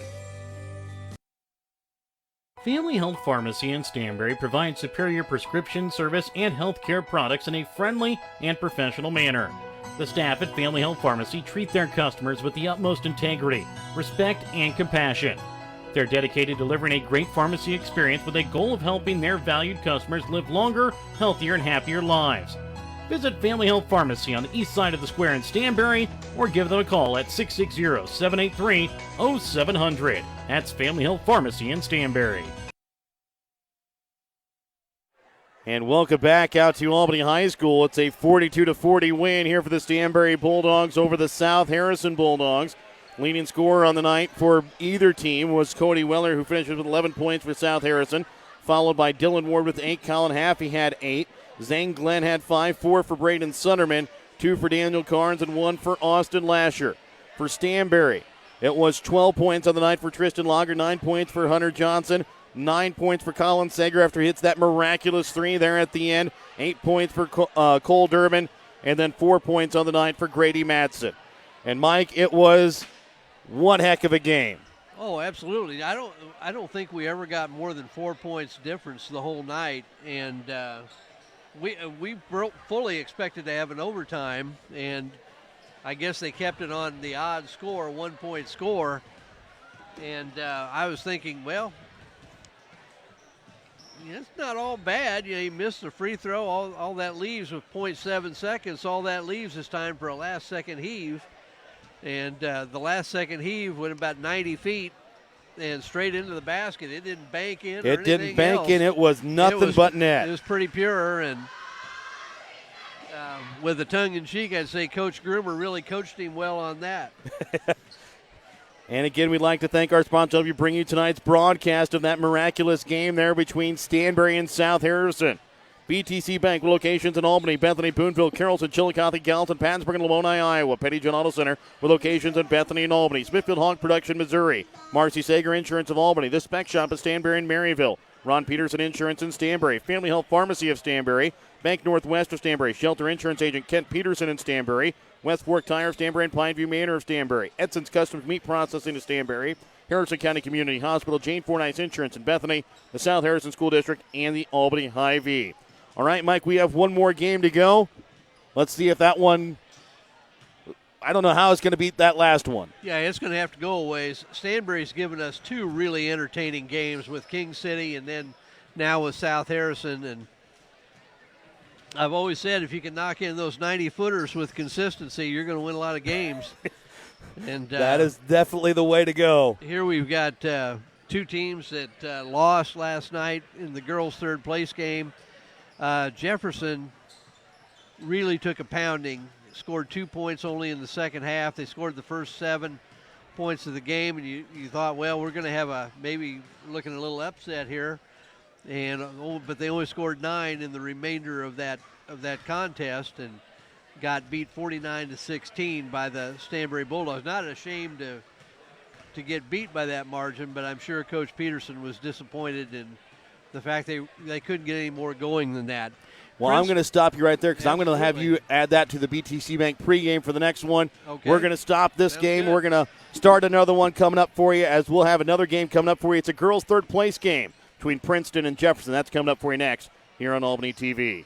Family Health Pharmacy in Stanberry provides superior prescription service and healthcare products in a friendly and professional manner. The staff at Family Health Pharmacy treat their customers with the utmost integrity, respect, and compassion. They're dedicated to delivering a great pharmacy experience with a goal of helping their valued customers live longer, healthier, and happier lives. Visit Family Health Pharmacy on the east side of the square in Stanberry or give them a call at 660-783-0700. That's Family Health Pharmacy in Stanberry. And welcome back out to Albany High School. It's a 42-40 win here for the Stanberry Bulldogs over the South Harrison Bulldogs. Leading scorer on the night for either team was Cody Weller, who finishes with 11 points for South Harrison, followed by Dylan Ward with 8. Colin Haffey had 8. Zane Glenn had 5, 4 for Braden Sunderman, 2 for Daniel Carnes, and 1 for Austin Lasher. For Stanberry, it was 12 points on the night for Tristan Lager, 9 points for Hunter Johnson, 9 points for Colin Sager after he hits that miraculous 3 there at the end, 8 points for Cole Durbin, and then 4 points on the night for Grady Matson. And Mike, it was one heck of a game. Oh, absolutely. I don't think we ever got more than 4 points difference the whole night, and we fully expected to have an overtime, and I guess they kept it on the odd score, 1 point score, and I was thinking, well, It's not all bad. He missed the free throw. All that leaves with 0.7 seconds. All that leaves is time for a last-second heave. And the last-second heave went about 90 feet and straight into the basket. It didn't bank in or It didn't anything bank else. in. It was nothing but net. It was pretty pure. And with the tongue-in-cheek, I'd say Coach Groomer really coached him well on that. And again, we'd like to thank our sponsor for bringing you tonight's broadcast of that miraculous game there between Stanberry and South Harrison. BTC Bank locations in Albany, Bethany, Boonville, Carrollton, Chillicothe, Gallatin, Pansburg, and Lamoni, Iowa. Petty John Auto Center with locations in Bethany and Albany. Smithfield Hog Production, Missouri. Marcy Sager Insurance of Albany. The Spec Shop at Stanberry in Maryville. Ron Peterson Insurance in Stanberry. Family Health Pharmacy of Stanberry. Bank Northwest of Stanberry. Shelter Insurance Agent Kent Peterson in Stanberry. West Fork Tire of Stanberry and Pineview Manor of Stanberry. Edson's Customs Meat Processing of Stanberry. Harrison County Community Hospital. Jane Fordyce Insurance in Bethany. The South Harrison School District and the Albany Hy-Vee. All right, Mike, we have one more game to go. Let's see if that one, I don't know how it's going to beat that last one. Yeah, it's going to have to go a ways. Stanberry's given us two really entertaining games with King City and then now with South Harrison. And I've always said if you can knock in those 90-footers with consistency, you're going to win a lot of games. And that is definitely the way to go. Here we've got two teams that lost last night in the girls' third-place game. Jefferson really took a pounding, scored 2 points only in the second half. They scored the first 7 points of the game, and you thought, well, we're going to have maybe looking at a little upset here. But they only scored 9 in the remainder of that contest and got beat 49-16 by the Stanberry Bulldogs. Not ashamed to get beat by that margin, but I'm sure Coach Peterson was disappointed in the fact they couldn't get any more going than that. Well, I'm going to stop you right there because I'm going to have you add that to the BTC Bank pregame for the next one. Okay. We're going to stop this Sounds game. good. We're going to start another one coming up for you as we'll have another game coming up for you. It's a girls' third-place game between Princeton and Jefferson. That's coming up for you next here on Albany TV.